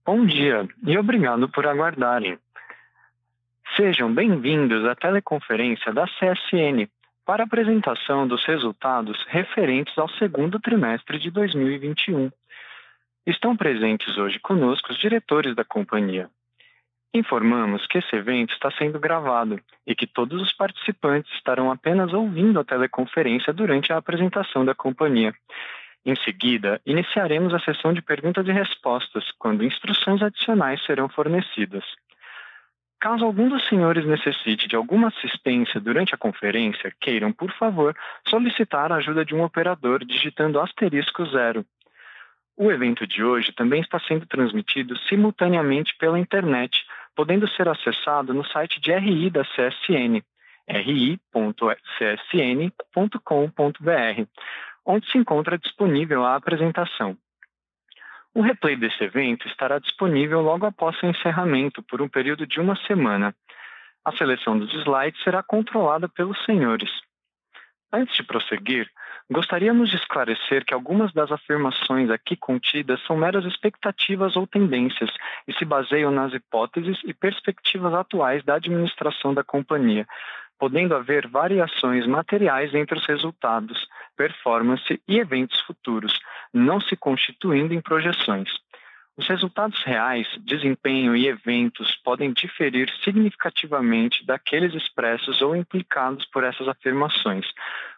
Bom dia e obrigado por aguardarem. Sejam bem-vindos à teleconferência da CSN para a apresentação dos resultados referentes ao segundo trimestre de 2021. Estão presentes hoje conosco os diretores da companhia. Informamos que esse evento está sendo gravado e que todos os participantes estarão apenas ouvindo a teleconferência durante a apresentação da companhia. Em seguida, iniciaremos a sessão de perguntas e respostas, quando instruções adicionais serão fornecidas. Caso algum dos senhores necessite de alguma assistência durante a conferência, queiram, por favor, solicitar a ajuda de um operador digitando *0. O evento de hoje também está sendo transmitido simultaneamente pela internet, podendo ser acessado no site de RI da CSN, ri.csn.com.br, onde se encontra disponível a apresentação. O replay desse evento estará disponível logo após seu encerramento por um período de 1 semana. A seleção dos slides será controlada pelos senhores. Antes de prosseguir, gostaríamos de esclarecer que algumas das afirmações aqui contidas são meras expectativas ou tendências e se baseiam nas hipóteses e perspectivas atuais da administração da companhia, podendo haver variações materiais entre os resultados, performance e eventos futuros, não se constituindo em projeções. Os resultados reais, desempenho e eventos podem diferir significativamente daqueles expressos ou implicados por essas afirmações,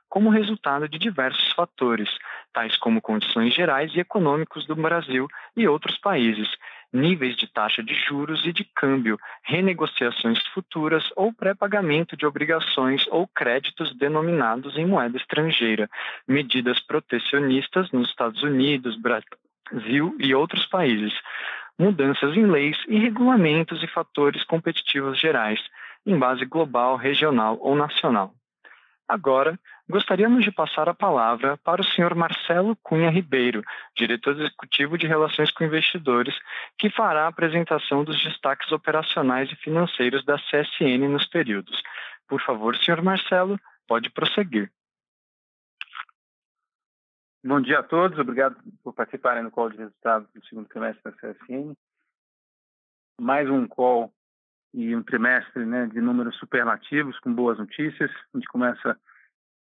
como resultado de diversos fatores, tais como condições gerais e econômicos do Brasil e outros países, níveis de taxa de juros e de câmbio, renegociações futuras ou pré-pagamento de obrigações ou créditos denominados em moeda estrangeira, medidas protecionistas nos Estados Unidos, Brasil e outros países, mudanças em leis e regulamentos e fatores competitivos gerais, em base global, regional ou nacional. Agora, gostaríamos de passar a palavra para o Sr. Marcelo Cunha Ribeiro, diretor executivo de Relações com Investidores, que fará a apresentação dos destaques operacionais e financeiros da CSN nos períodos. Por favor, Sr. Marcelo, pode prosseguir. Bom dia a todos, obrigado por participarem do call de resultados do segundo trimestre da CSN. Mais um call e um trimestre, de números superlativos, com boas notícias. A gente começa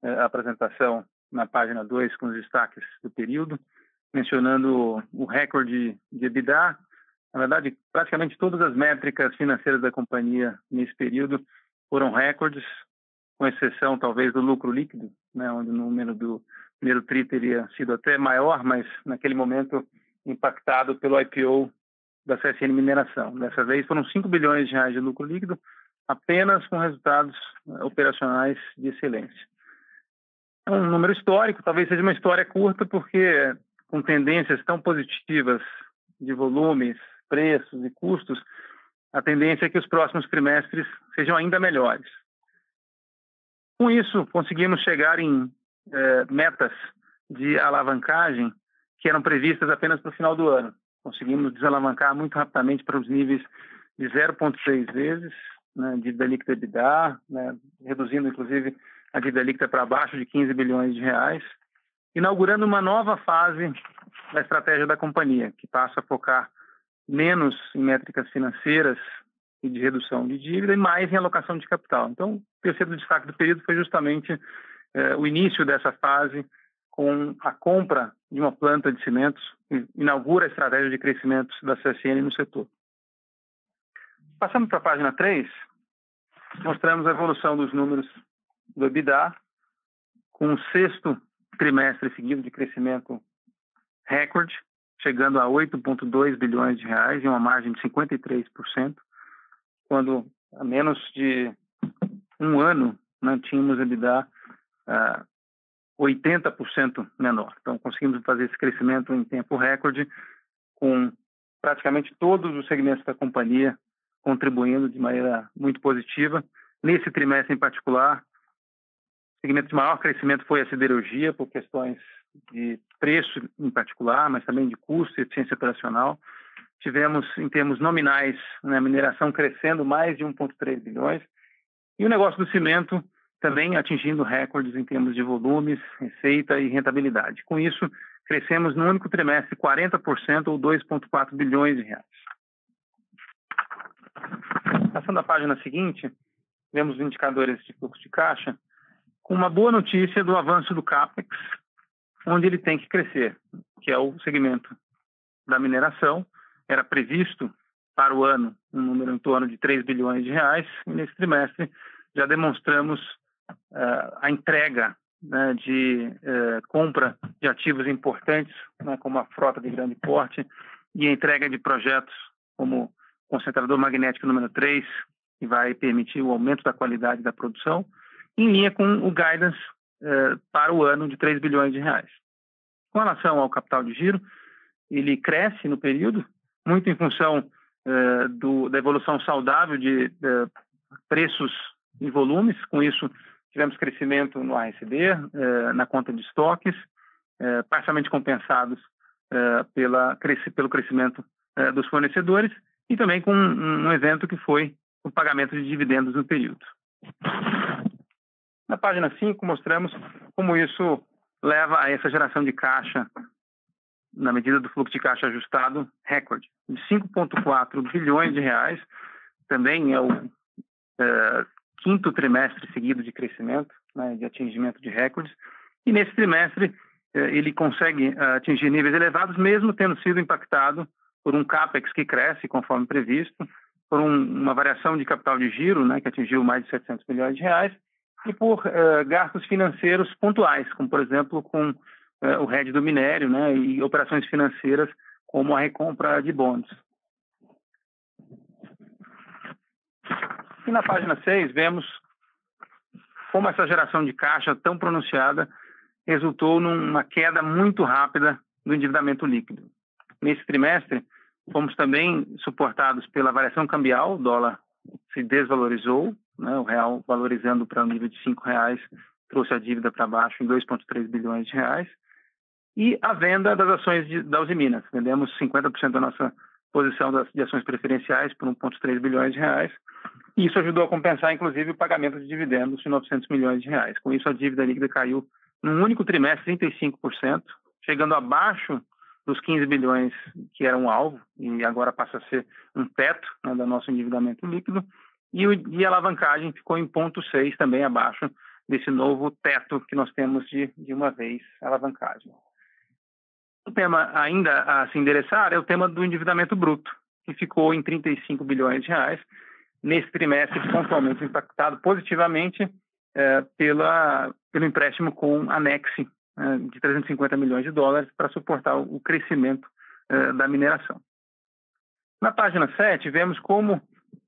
a apresentação na página 2 com os destaques do período, mencionando o recorde de EBITDA. Na verdade, praticamente todas as métricas financeiras da companhia nesse período foram recordes, com exceção talvez do lucro líquido, onde o número do primeiro TRI teria sido até maior, mas naquele momento impactado pelo IPO da CSN Mineração. Dessa vez foram 5 bilhões de reais de lucro líquido, apenas com resultados operacionais de excelência. É um número histórico, talvez seja uma história curta, porque com tendências tão positivas de volumes, preços e custos, a tendência é que os próximos trimestres sejam ainda melhores. Com isso, conseguimos chegar em metas de alavancagem que eram previstas apenas para o final do ano. Conseguimos desalavancar muito rapidamente para os níveis de 0,6 vezes, dívida líquida EBITDA, reduzindo inclusive a dívida líquida para abaixo de 15 bilhões de reais, inaugurando uma nova fase da estratégia da companhia, que passa a focar menos em métricas financeiras e de redução de dívida e mais em alocação de capital. Então, o terceiro destaque do período foi justamente o início dessa fase com a compra de uma planta de cimentos, que inaugura a estratégia de crescimento da CSN no setor. Passando para a página 3, mostramos a evolução dos números do EBITDA, com o sexto trimestre seguido de crescimento recorde, chegando a 8,2 bilhões de reais e uma margem de 53%, quando há menos de um ano tínhamos EBITDA 80% menor. Então, conseguimos fazer esse crescimento em tempo recorde, com praticamente todos os segmentos da companhia contribuindo de maneira muito positiva. Nesse trimestre em particular, o segmento de maior crescimento foi a siderurgia, por questões de preço em particular, mas também de custo e eficiência operacional. Tivemos, em termos nominais, a mineração crescendo mais de 1,3 bilhões, e o negócio do cimento também atingindo recordes em termos de volumes, receita e rentabilidade. Com isso, crescemos no único trimestre 40% ou 2,4 bilhões de reais. Passando à página seguinte, vemos os indicadores de fluxo de caixa, com uma boa notícia do avanço do CAPEX, onde ele tem que crescer, que é o segmento da mineração. Era previsto para o ano um número em torno de 3 bilhões de reais, e nesse trimestre já demonstramos a entrega, né, de compra de ativos importantes, né, como a frota de grande porte, e a entrega de projetos como o concentrador magnético número 3, que vai permitir o aumento da qualidade da produção, em linha com o guidance para o ano de 3 bilhões de reais. Com relação ao capital de giro, ele cresce no período, muito em função da evolução saudável de preços e volumes. Com isso, tivemos crescimento no ARCD, na conta de estoques, parcialmente compensados pelo crescimento dos fornecedores, e também com um evento que foi o pagamento de dividendos no período. Na página 5, mostramos como isso leva a essa geração de caixa, na medida do fluxo de caixa ajustado, recorde, de 5,4 bilhões de reais. Também é o quinto trimestre seguido de crescimento, né, de atingimento de recordes. E nesse trimestre ele consegue atingir níveis elevados, mesmo tendo sido impactado por um CAPEX que cresce conforme previsto, por uma variação de capital de giro, né, que atingiu mais de 700 milhões de reais, e por gastos financeiros pontuais, como, por exemplo, com o hedge do minério, né, e operações financeiras como a recompra de bônus. E na página 6, vemos como essa geração de caixa tão pronunciada resultou numa queda muito rápida do endividamento líquido. Nesse trimestre, fomos também suportados pela variação cambial, o dólar se desvalorizou, né, o real valorizando para o nível de R$5, trouxe a dívida para baixo em 2,3 bilhões de reais, e a venda das ações da Uzi Minas. Vendemos 50% da nossa posição de ações preferenciais por 1,3 bilhões de reais, e isso ajudou a compensar, inclusive, o pagamento de dividendos de 900 milhões de reais. Com isso, a dívida líquida caiu, num único trimestre, 35%, chegando abaixo dos 15 bilhões que era um alvo, e agora passa a ser um teto, né, do nosso endividamento líquido, e a alavancagem ficou em 0,6, também abaixo desse novo teto que nós temos de uma vez alavancagem. O tema ainda a se endereçar é o tema do endividamento bruto, que ficou em 35 bilhões de reais, nesse trimestre pontualmente impactado positivamente pelo empréstimo com a Nexi, de 350 milhões de dólares para suportar o crescimento da mineração. Na página 7, vemos como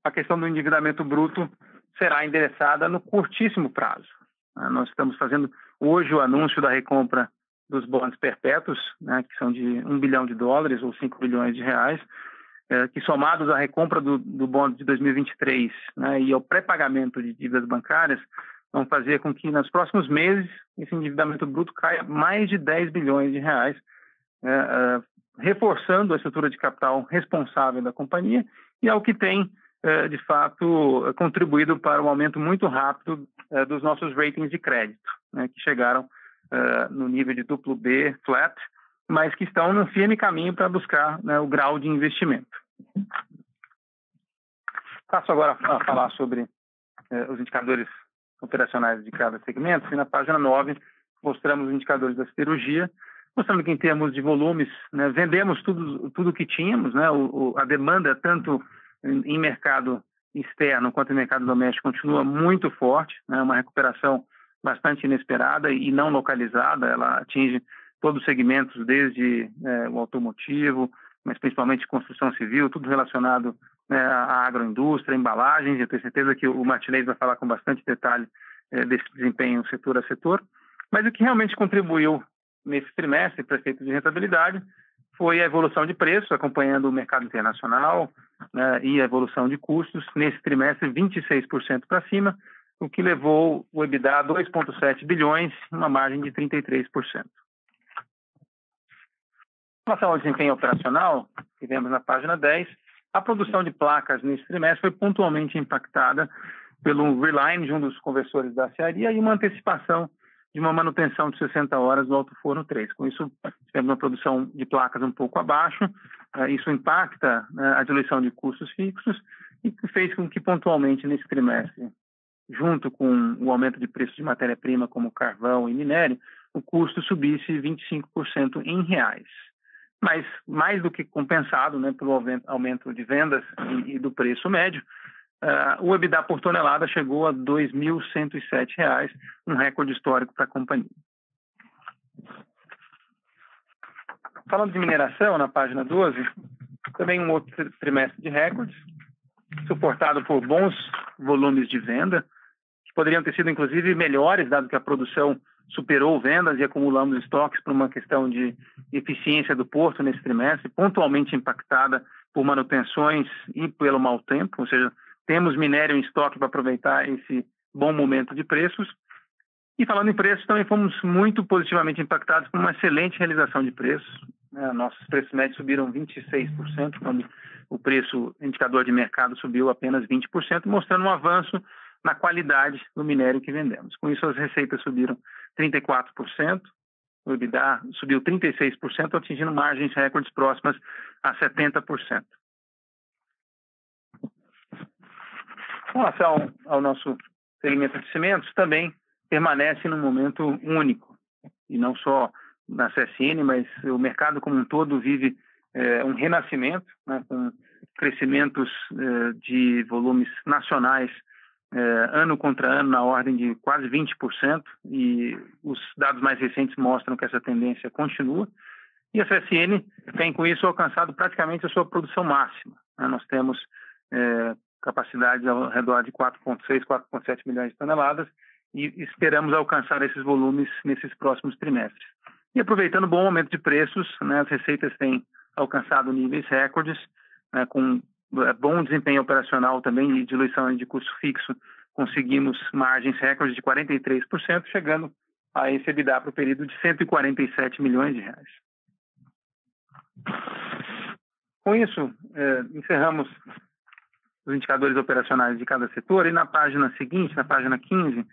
a questão do endividamento bruto será endereçada no curtíssimo prazo. Nós estamos fazendo hoje o anúncio da recompra dos bônus perpétuos, né, que são de 1 bilhão de dólares ou 5 bilhões de reais, que somados à recompra do bônus de 2023, né, e ao pré-pagamento de dívidas bancárias, vão fazer com que nos próximos meses esse endividamento bruto caia mais de 10 bilhões de reais, reforçando a estrutura de capital responsável da companhia, e é o que tem, de fato, contribuído para um aumento muito rápido dos nossos ratings de crédito, né, que chegaram no nível de B flat, mas que estão num firme caminho para buscar, né, o grau de investimento. Passo agora a falar sobre os indicadores operacionais de cada segmento, e na página 9 mostramos os indicadores da siderurgia, mostrando que em termos de volumes, né, vendemos tudo que tínhamos, né, a demanda tanto em mercado externo quanto em mercado doméstico continua muito forte, né, uma recuperação bastante inesperada e não localizada. Ela atinge todos os segmentos, desde o automotivo, mas principalmente construção civil, tudo relacionado, né, à agroindústria, embalagens. Eu tenho certeza que o Martinez vai falar com bastante detalhe desse desempenho setor a setor. Mas o que realmente contribuiu nesse trimestre para efeito de rentabilidade foi a evolução de preço, acompanhando o mercado internacional, né, e a evolução de custos. Nesse trimestre, 26% para cima, o que levou o EBITDA a 2,7 bilhões, uma margem de 33%. Em relação ao desempenho operacional, que vemos na página 10, a produção de placas nesse trimestre foi pontualmente impactada pelo reline de um dos conversores da aciaria e uma antecipação de uma manutenção de 60 horas do Alto Forno 3. Com isso, tivemos uma produção de placas um pouco abaixo. Isso impacta, né, a diluição de custos fixos e que fez com que pontualmente nesse trimestre, junto com o aumento de preço de matéria-prima como carvão e minério, o custo subisse 25% em reais. Mas mais do que compensado, né, pelo aumento de vendas e do preço médio, o EBITDA por tonelada chegou a R$ 2.107, um recorde histórico para a companhia. Falando de mineração, na página 12, também um outro trimestre de recordes, suportado por bons volumes de venda, que poderiam ter sido, inclusive, melhores, dado que a produção superou vendas e acumulamos estoques por uma questão de eficiência do porto nesse trimestre, pontualmente impactada por manutenções e pelo mau tempo, ou seja, temos minério em estoque para aproveitar esse bom momento de preços. E falando em preços, também fomos muito positivamente impactados por uma excelente realização de preços. Nossos preços médios subiram 26%, quando o preço indicador de mercado subiu apenas 20%, mostrando um avanço na qualidade do minério que vendemos. Com isso, as receitas subiram 34%, o EBITDA subiu 36%, atingindo margens recordes próximas a 70%. Com relação ao nosso segmento de cimentos, também permanece num momento único, e não só na CSN, mas o mercado como um todo vive um renascimento, né, com crescimentos de volumes nacionais ano contra ano na ordem de quase 20%, e os dados mais recentes mostram que essa tendência continua, e a CSN tem com isso alcançado praticamente a sua produção máxima. Nós temos capacidade ao redor de 4,6, 4,7 milhões de toneladas, e esperamos alcançar esses volumes nesses próximos trimestres. E aproveitando o bom aumento de preços, né, as receitas têm alcançado níveis recordes, né, com bom desempenho operacional também e diluição de custo fixo, conseguimos margens recordes de 43%, chegando a esse EBITDA para o período de 147 milhões de reais. Com isso, encerramos os indicadores operacionais de cada setor, e na página seguinte, na página 15,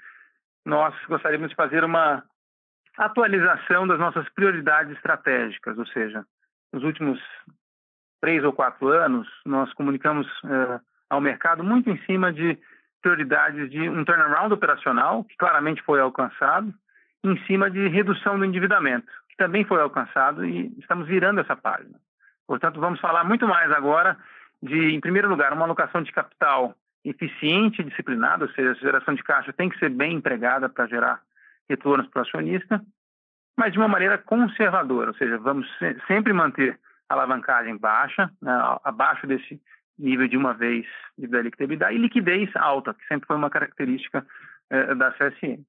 nós gostaríamos de fazer uma atualização das nossas prioridades estratégicas, ou seja, nos últimos 3 ou 4 anos, nós comunicamos ao mercado muito em cima de prioridades de um turnaround operacional, que claramente foi alcançado, em cima de redução do endividamento, que também foi alcançado, e estamos virando essa página. Portanto, vamos falar muito mais agora de, em primeiro lugar, uma alocação de capital eficiente e disciplinada, ou seja, a geração de caixa tem que ser bem empregada para gerar retornos para o acionista, mas de uma maneira conservadora, ou seja, vamos sempre manter a alavancagem baixa, né, abaixo desse nível de uma vez de líquida EBITDA, e liquidez alta, que sempre foi uma característica da CSN.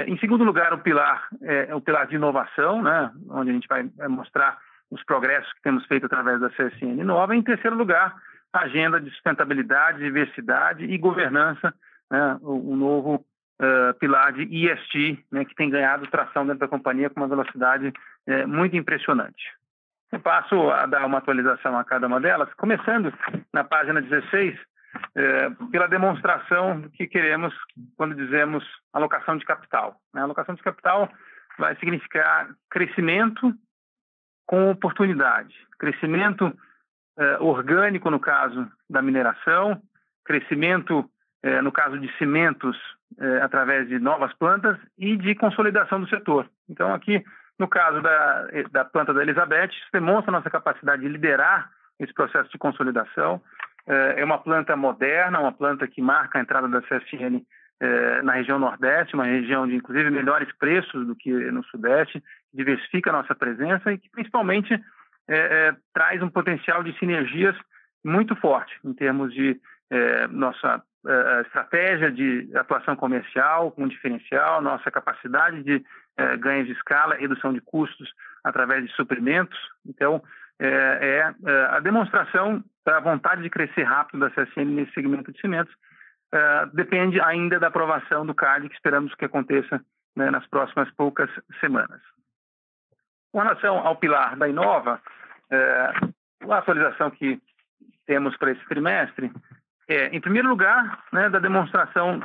Em segundo lugar, o pilar é o pilar de inovação, né, onde a gente vai mostrar os progressos que temos feito através da CSN Inova. Em terceiro lugar, a agenda de sustentabilidade, diversidade e governança, né, o novo pilar de ESG, né, que tem ganhado tração dentro da companhia com uma velocidade muito impressionante. Eu passo a dar uma atualização a cada uma delas, começando na página 16, pela demonstração do que queremos quando dizemos alocação de capital. A alocação de capital vai significar crescimento com oportunidade, crescimento orgânico no caso da mineração, crescimento no caso de cimentos através de novas plantas e de consolidação do setor. Então aqui, no caso da planta da Elizabeth, isso demonstra a nossa capacidade de liderar esse processo de consolidação. É uma planta moderna, uma planta que marca a entrada da CSN na região Nordeste, uma região de, inclusive, melhores preços do que no Sudeste, diversifica a nossa presença e que, principalmente, traz um potencial de sinergias muito forte em termos de nossa estratégia de atuação comercial com diferencial, nossa capacidade de ganhos de escala, redução de custos através de suprimentos. Então, a demonstração da vontade de crescer rápido da CSN nesse segmento de cimentos depende ainda da aprovação do CAD, que esperamos que aconteça, né, nas próximas poucas semanas. Com relação ao pilar da Inova, a atualização que temos para esse trimestre em primeiro lugar, né, da demonstração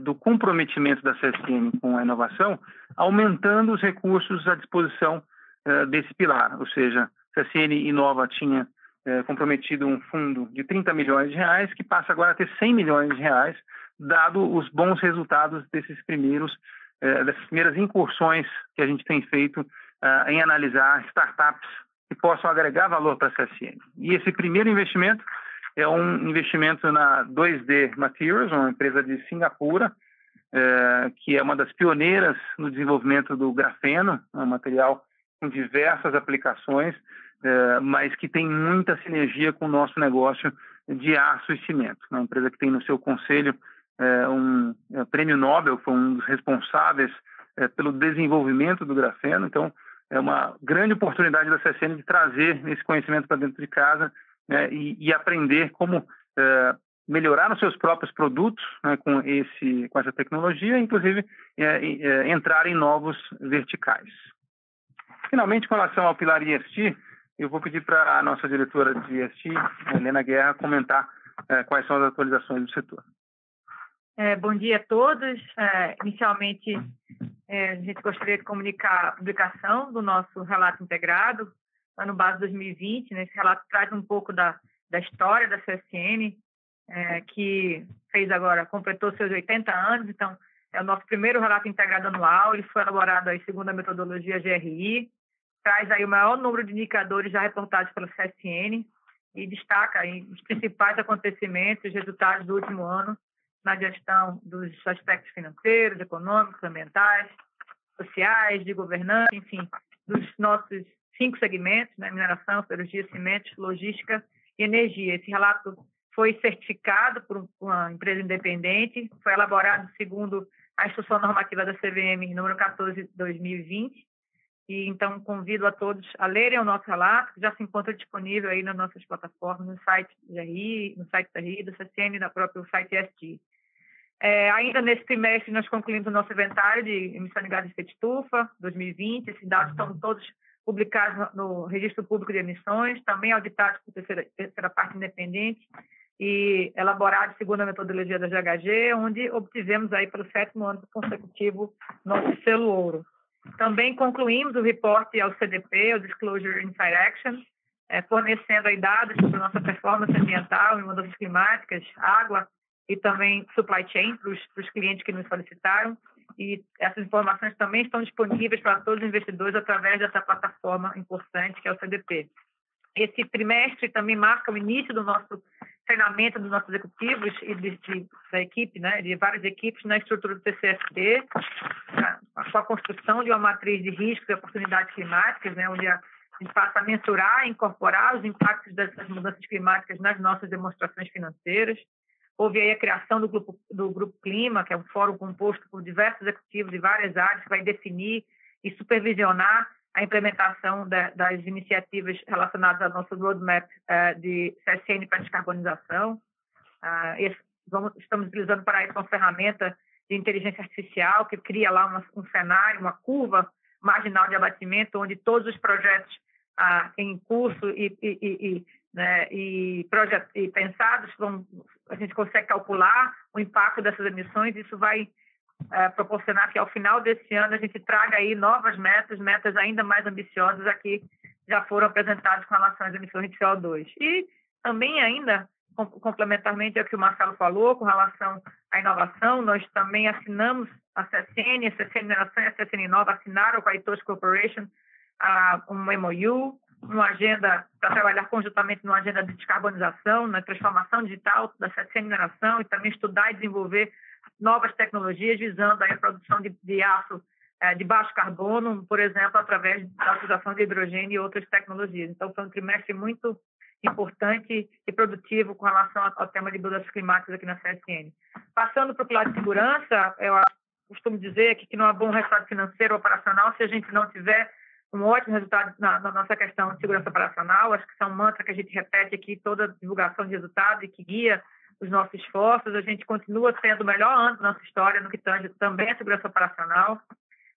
do comprometimento da CSN com a inovação, aumentando os recursos à disposição desse pilar, ou seja, a CSN Inova tinha comprometido um fundo de 30 milhões de reais, que passa agora a ter 100 milhões de reais, dado os bons resultados dessas primeiras incursões que a gente tem feito em analisar startups que possam agregar valor para a CSN. E esse primeiro investimento é um investimento na 2D Materials, uma empresa de Singapura, que é uma das pioneiras no desenvolvimento do grafeno, um material com diversas aplicações, mas que tem muita sinergia com o nosso negócio de aço e cimento. Uma empresa que tem no seu conselho um prêmio Nobel, que foi um dos responsáveis pelo desenvolvimento do grafeno. Então, é uma grande oportunidade da CSN de trazer esse conhecimento para dentro de casa, né, e aprender como melhorar os seus próprios produtos, né, com essa tecnologia, inclusive entrar em novos verticais. Finalmente, com relação ao pilar ESG, eu vou pedir para a nossa diretora de ESG, Helena Guerra, comentar quais são as atualizações do setor. Bom dia a todos. Inicialmente, a gente gostaria de comunicar a publicação do nosso relato integrado, ano base 2020. Né? Esse relato traz um pouco da história da CSN, que completou seus 80 anos, então é o nosso primeiro relato integrado anual. Ele foi elaborado aí segundo a metodologia GRI, traz aí o maior número de indicadores já reportados pela CSN e destaca aí os principais acontecimentos, os resultados do último ano na gestão dos aspectos financeiros, econômicos, ambientais, sociais, de governança, enfim, dos nossos 5 segmentos, né, mineração, siderurgia, cimentos, logística e energia. Esse relato foi certificado por uma empresa independente, foi elaborado segundo a Instrução Normativa da CVM número 14/2020, e então convido a todos a lerem o nosso relato, que já se encontra disponível aí nas nossas plataformas, no site da RI, no site da RI, da CSN e no próprio site ESG. Ainda nesse trimestre, nós concluímos o nosso inventário de emissão de gases de efeito estufa 2020. Esses dados estão todos publicados no Registro Público de Emissões, também auditados por terceira parte independente e elaborados segundo a metodologia da GHG, onde obtivemos aí pelo 7º ano consecutivo nosso selo ouro. Também concluímos o reporte ao CDP, o Disclosure Inside Action, fornecendo aí dados sobre a nossa performance ambiental em mudanças climáticas, água e também supply chain para os clientes que nos solicitaram. E essas informações também estão disponíveis para todos os investidores através dessa plataforma importante que é o CDP. Esse trimestre também marca o início do nosso treinamento dos nossos executivos e da equipe, né, de várias equipes na estrutura do TCFD, com a construção de uma matriz de riscos e oportunidades climáticas, né, onde a gente passa a mensurar e incorporar os impactos dessas mudanças climáticas nas nossas demonstrações financeiras. Houve aí a criação do Grupo Clima, que é um fórum composto por diversos executivos de várias áreas, que vai definir e supervisionar a implementação das iniciativas relacionadas ao nosso roadmap de CSN para descarbonização. Estamos utilizando para isso uma ferramenta de inteligência artificial que cria lá um cenário, uma curva marginal de abatimento, onde todos os projetos em curso e pensados, a gente consegue calcular o impacto dessas emissões. Isso vai proporcionar que, ao final desse ano, a gente traga aí novas metas ainda mais ambiciosas aqui, já foram apresentadas com relação às emissões de CO2. E também ainda, complementarmente ao que o Marcelo falou, com relação à inovação, nós também assinamos a CSN Mineração e a CSN Inova assinaram com a Itochu Corporation um MOU, uma agenda para trabalhar conjuntamente numa agenda de descarbonização, na transformação digital da CSN Mineração e também estudar e desenvolver novas tecnologias visando a produção de aço de baixo carbono, por exemplo, através da utilização de hidrogênio e outras tecnologias. Então, foi um trimestre muito importante e produtivo com relação ao tema de mudanças climáticas aqui na CSN. Passando para o pilar de segurança, eu costumo dizer que não é bom resultado financeiro ou operacional se a gente não tiver um ótimo resultado na nossa questão de segurança operacional. Acho que isso é um mantra que a gente repete aqui, toda divulgação de resultado e que guia os nossos esforços. A gente continua sendo o melhor ano da nossa história no que tange também a segurança operacional.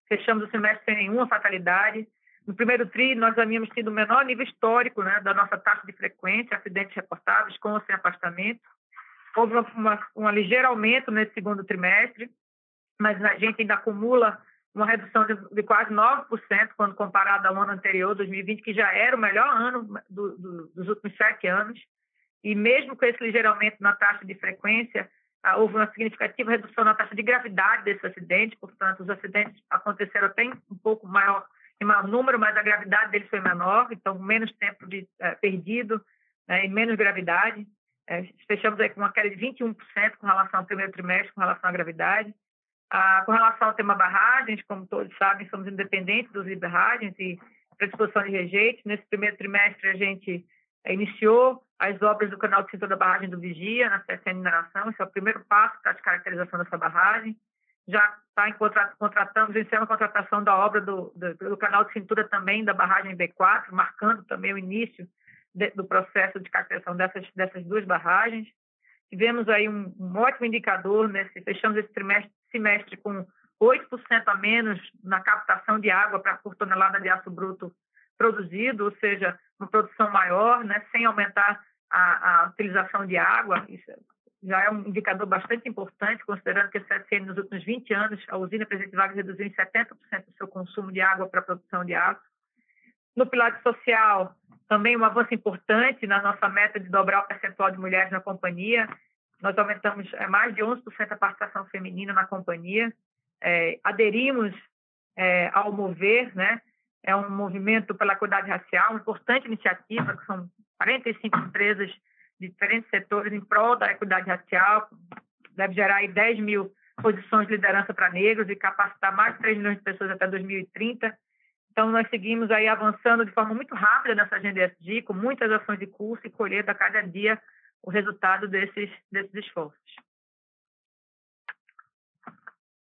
Fechamos o semestre sem nenhuma fatalidade. No primeiro TRI, nós havíamos tido o menor nível histórico, né, da nossa taxa de frequência, acidentes reportáveis com ou sem afastamento. Houve um ligeiro aumento nesse segundo trimestre, mas a gente ainda acumula uma redução de quase 9% quando comparado ao ano anterior, 2020, que já era o melhor ano dos últimos 7 anos. E mesmo com esse ligeiro aumento na taxa de frequência, houve uma significativa redução na taxa de gravidade desses acidentes. Portanto, os acidentes aconteceram até em maior número, mas a gravidade deles foi menor, então menos tempo perdido, e menos gravidade. Fechamos aí com uma queda de 21% com relação ao primeiro trimestre, com relação à gravidade. Com relação ao tema barragens, como todos sabem, somos independentes dos barragens e predisposição de rejeitos. Nesse primeiro trimestre, a gente iniciou as obras do canal de cintura da barragem do Vigia, na CSN Mineração. Esse é o primeiro passo para a descaracterização dessa barragem. Já vencemos a contratação da obra do canal de cintura também da barragem B4, marcando também o início do processo de caracterização dessas duas barragens. Tivemos aí um ótimo indicador, fechamos esse semestre com 8% a menos na captação de água por tonelada de aço bruto produzido, ou seja, uma produção maior, sem aumentar a utilização de água. Isso já é um indicador bastante importante, considerando que a CSN, nos últimos 20 anos, a usina Presidente Vargas reduziu em 70% o seu consumo de água para a produção de aço. No pilar social, também um avanço importante na nossa meta de dobrar o percentual de mulheres na companhia. Nós aumentamos mais de 11% a participação feminina na companhia. Aderimos ao Mover, é um movimento pela equidade racial, uma importante iniciativa, que são 45 empresas de diferentes setores em prol da equidade racial, deve gerar aí 10 mil posições de liderança para negros e capacitar mais de 3 milhões de pessoas até 2030. Então, nós seguimos aí avançando de forma muito rápida nessa agenda ESG, com muitas ações de curso e colhendo a cada dia o resultado desses esforços.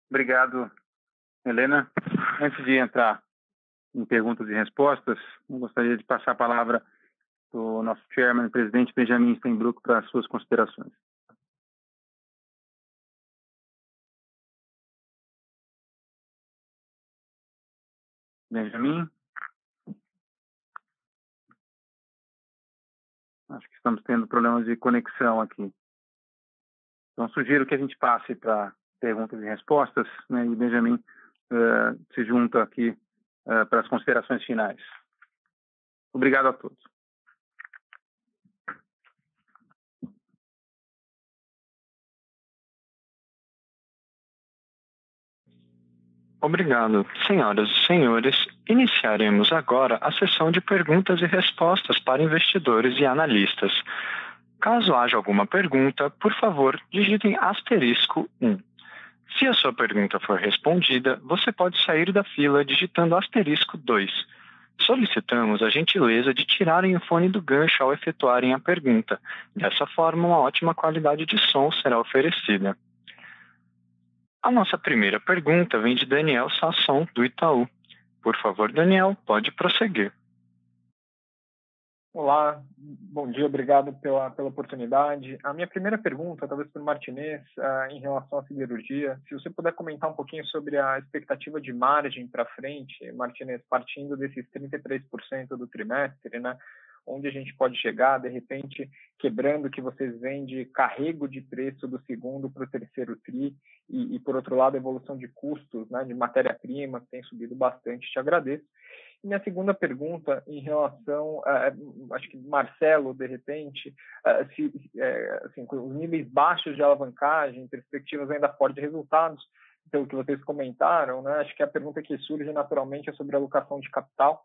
Obrigado, Helena. Antes de entrar em perguntas e respostas, eu gostaria de passar a palavra para o nosso chairman, presidente Benjamin Steinbrück, para as suas considerações. Benjamin? Acho que estamos tendo problemas de conexão aqui. Então, sugiro que a gente passe para perguntas e respostas, e Benjamin se junta aqui para as considerações finais. Obrigado a todos. Obrigado. Senhoras e senhores, iniciaremos agora a sessão de perguntas e respostas para investidores e analistas. Caso haja alguma pergunta, por favor, digitem *1. Se a sua pergunta for respondida, você pode sair da fila digitando *2. Solicitamos a gentileza de tirarem o fone do gancho ao efetuarem a pergunta. Dessa forma, uma ótima qualidade de som será oferecida. A nossa primeira pergunta vem de Daniel Sasson, do Itaú. Por favor, Daniel, pode prosseguir. Olá, bom dia, obrigado pela oportunidade. A minha primeira pergunta, talvez para o Martinez, em relação à siderurgia, se você puder comentar um pouquinho sobre a expectativa de margem para frente, Martinez, partindo desses 33% do trimestre, onde a gente pode chegar, de repente, quebrando o que vocês veem de carrego de preço do segundo para o terceiro TRI e, por outro lado, a evolução de custos, de matéria-prima, que tem subido bastante, te agradeço. E minha segunda pergunta, em relação, acho que Marcelo, de repente, com os níveis baixos de alavancagem, perspectivas ainda fortes de resultados, pelo que vocês comentaram, acho que a pergunta que surge naturalmente é sobre a alocação de capital.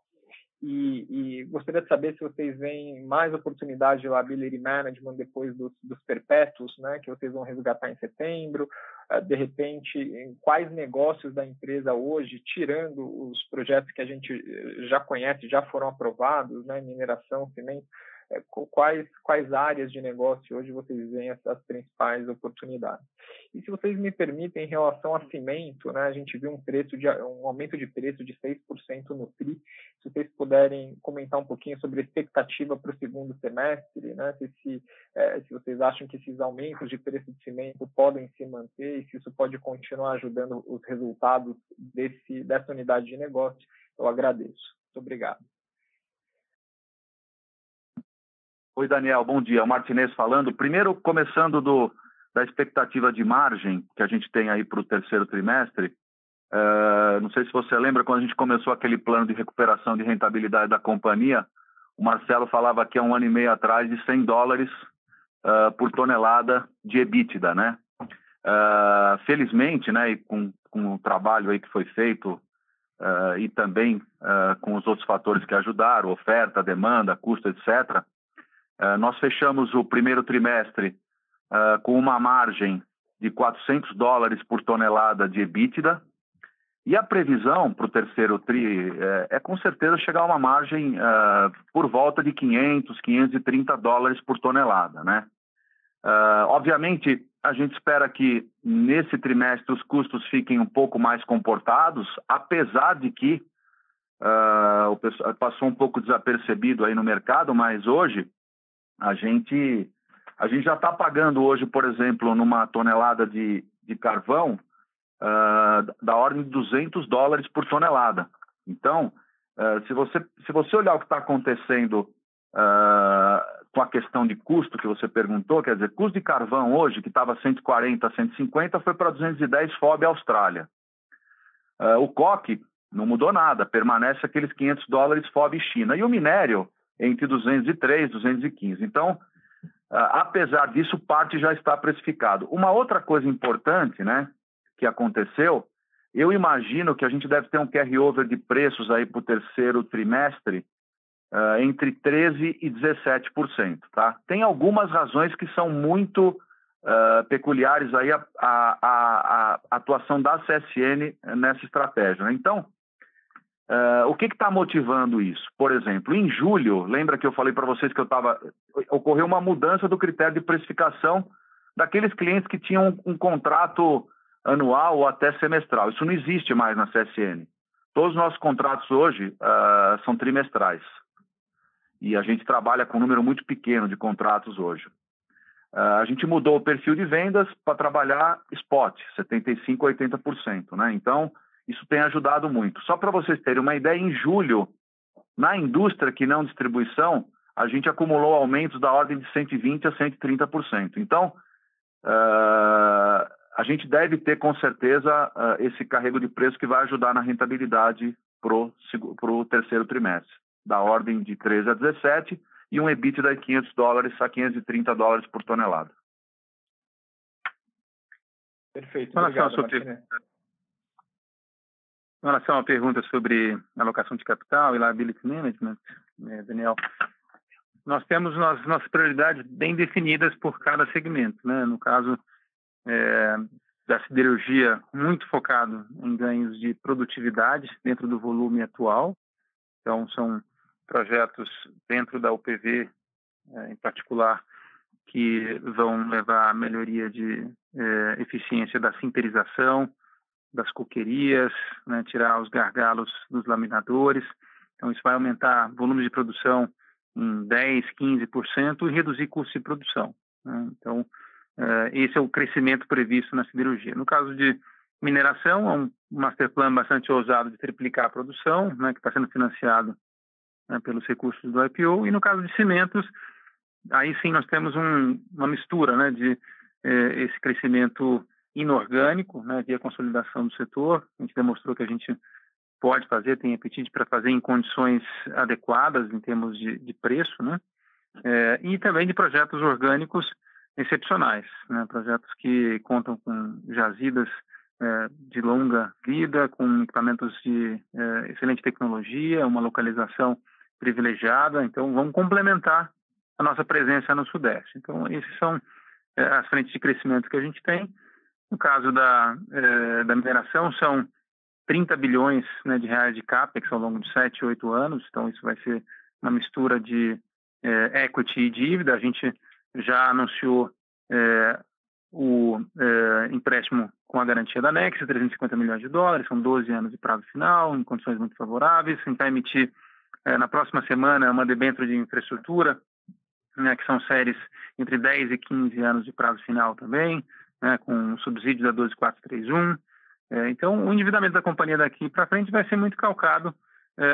E gostaria de saber se vocês veem mais oportunidade de liability management depois dos perpétuos, que vocês vão resgatar em setembro. De repente, em quais negócios da empresa hoje, tirando os projetos que a gente já conhece, já foram aprovados, mineração, cimento, quais áreas de negócio hoje vocês veem as principais oportunidades? E se vocês me permitem, em relação a cimento, a gente viu um aumento de preço de 6% no TRI. Se vocês puderem comentar um pouquinho sobre a expectativa para o segundo semestre, se vocês acham que esses aumentos de preço de cimento podem se manter e se isso pode continuar ajudando os resultados dessa unidade de negócio, eu agradeço. Muito obrigado. Oi, Daniel, bom dia. O Martinez falando. Primeiro, começando da expectativa de margem que a gente tem aí para o terceiro trimestre, Não sei se você lembra, quando a gente começou aquele plano de recuperação de rentabilidade da companhia, o Marcelo falava aqui há 1 ano e meio atrás de $100 por tonelada de EBITDA, né? Felizmente, né, e com o trabalho aí que foi feito e também com os outros fatores que ajudaram, oferta, demanda, custo, etc., nós fechamos o primeiro trimestre com uma margem de $400 por tonelada de EBITDA, e a previsão para o terceiro TRI é com certeza chegar a uma margem por volta de $530 por tonelada, né? Obviamente, a gente espera que nesse trimestre os custos fiquem um pouco mais comportados, apesar de que passou um pouco desapercebido aí no mercado, mas hoje a gente já está pagando hoje, por exemplo, numa tonelada de carvão da ordem de $200 por tonelada. Então, se você olhar o que está acontecendo com a questão de custo que você perguntou, quer dizer, custo de carvão hoje, que estava 140, 150, foi para 210 FOB Austrália. O coque não mudou nada, permanece aqueles $500 FOB China. E o minério entre 203 e 215. Então, apesar disso, parte já está precificado. Uma outra coisa importante, né, que aconteceu, eu imagino que a gente deve ter um carry-over de preços aí para o terceiro trimestre entre 13% e 17%, tá? Tem algumas razões que são muito peculiares aí a atuação da CSN nessa estratégia, né? Então, o que está motivando isso? Por exemplo, em julho, lembra que eu falei para vocês que ocorreu uma mudança do critério de precificação daqueles clientes que tinham um contrato anual ou até semestral. Isso não existe mais na CSN. Todos os nossos contratos hoje são trimestrais. E a gente trabalha com um número muito pequeno de contratos hoje. A gente mudou o perfil de vendas para trabalhar spot, 75% a 80%, né? Então, isso tem ajudado muito. Só para vocês terem uma ideia, em julho, na indústria que não distribuição, a gente acumulou aumentos da ordem de 120% a 130%. Então, a gente deve ter, com certeza, esse carrego de preço que vai ajudar na rentabilidade para o terceiro trimestre, da ordem de 13 a 17 e um EBITDA de $500 a $530 por tonelada. Perfeito, obrigado, Martinez. Em relação à pergunta sobre alocação de capital e liability management, Daniel, nós temos nossas prioridades bem definidas por cada segmento, né? No caso da siderurgia, muito focado em ganhos de produtividade dentro do volume atual. Então, são projetos dentro da UPV, em particular, que vão levar à melhoria de eficiência da sinterização, das coquerias, né, tirar os gargalos dos laminadores. Então, isso vai aumentar o volume de produção em 10%, 15% e reduzir custo de produção, né? Então, esse é o crescimento previsto na siderurgia. No caso de mineração, é um master plan bastante ousado de triplicar a produção, né, que está sendo financiado, né, pelos recursos do IPO. E no caso de cimentos, aí sim nós temos uma mistura, né, de esse crescimento inorgânico, né, via consolidação do setor. A gente demonstrou que a gente pode fazer, tem apetite para fazer em condições adequadas em termos de preço, né, e também de projetos orgânicos excepcionais, né, projetos que contam com jazidas de longa vida, com equipamentos de excelente tecnologia, uma localização privilegiada. Então, vamos complementar a nossa presença no Sudeste. Então, esses são as frentes de crescimento que a gente tem. No caso da mineração, são 30 bilhões, né, de reais de CAPEX ao longo de 7, 8 anos. Então, isso vai ser uma mistura de equity e dívida. A gente já anunciou o empréstimo com a garantia da Nexa, $350 milhões, são 12 anos de prazo final, em condições muito favoráveis. A gente vai emitir na próxima semana uma debênture de infraestrutura, né, que são séries entre 10 e 15 anos de prazo final também, né, com subsídio da 12431. Então, o endividamento da companhia daqui para frente vai ser muito calcado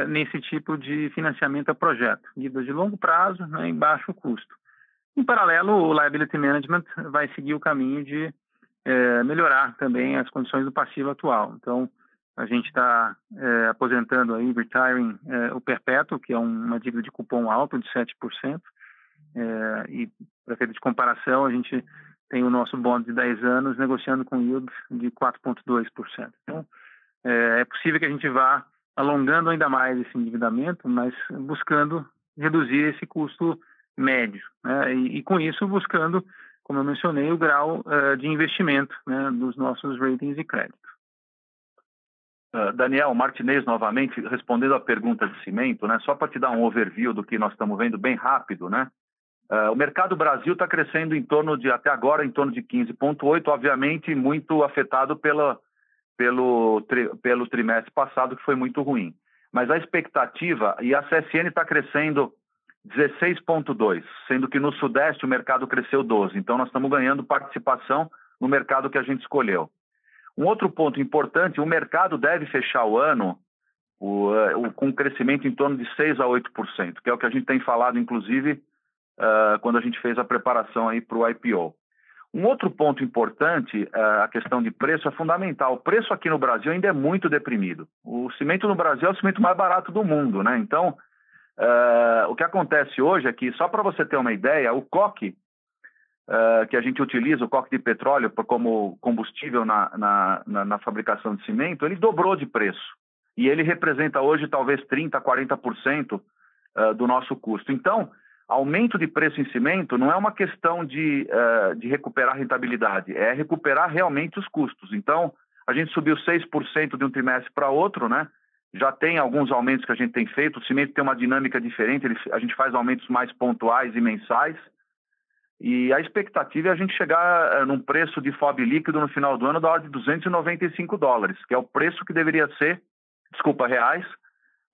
nesse tipo de financiamento a projeto, dívidas de longo prazo, né, em baixo custo. Em paralelo, o liability management vai seguir o caminho de melhorar também as condições do passivo atual. Então, a gente está aposentando aí, retiring o perpétuo, que é uma dívida de cupom alto de 7%. E para efeito de comparação, a gente tem o nosso bond de 10 anos negociando com yield de 4,2%. Então, é possível que a gente vá alongando ainda mais esse endividamento, mas buscando reduzir esse custo médio, né? E com isso buscando, como eu mencionei, o grau de investimento, né, dos nossos ratings de crédito. Daniel Martinez, novamente, respondendo à pergunta de cimento, né, só para te dar um overview do que nós estamos vendo bem rápido, né? O mercado Brasil está crescendo até agora, em torno de 15,8%, obviamente muito afetado pelo trimestre passado, que foi muito ruim. Mas a expectativa, e a CSN está crescendo 16,2%, sendo que no Sudeste o mercado cresceu 12%. Então nós estamos ganhando participação no mercado que a gente escolheu. Um outro ponto importante, o mercado deve fechar o ano com um crescimento em torno de 6% a 8%, que é o que a gente tem falado, inclusive, quando a gente fez a preparação aí para o IPO. Um outro ponto importante, a questão de preço, é fundamental. O preço aqui no Brasil ainda é muito deprimido. O cimento no Brasil é o cimento mais barato do mundo, né? Então, o que acontece hoje é que, só para você ter uma ideia, o coque que a gente utiliza, o coque de petróleo como combustível na fabricação de cimento, ele dobrou de preço. E ele representa hoje talvez 30%, 40% do nosso custo. Então, aumento de preço em cimento não é uma questão de recuperar a rentabilidade, é recuperar realmente os custos. Então, a gente subiu 6% de um trimestre para outro, né? Já tem alguns aumentos que a gente tem feito, o cimento tem uma dinâmica diferente, a gente faz aumentos mais pontuais e mensais, e a expectativa é a gente chegar num preço de FOB líquido no final do ano da ordem de $295, que é o preço que deveria ser, reais,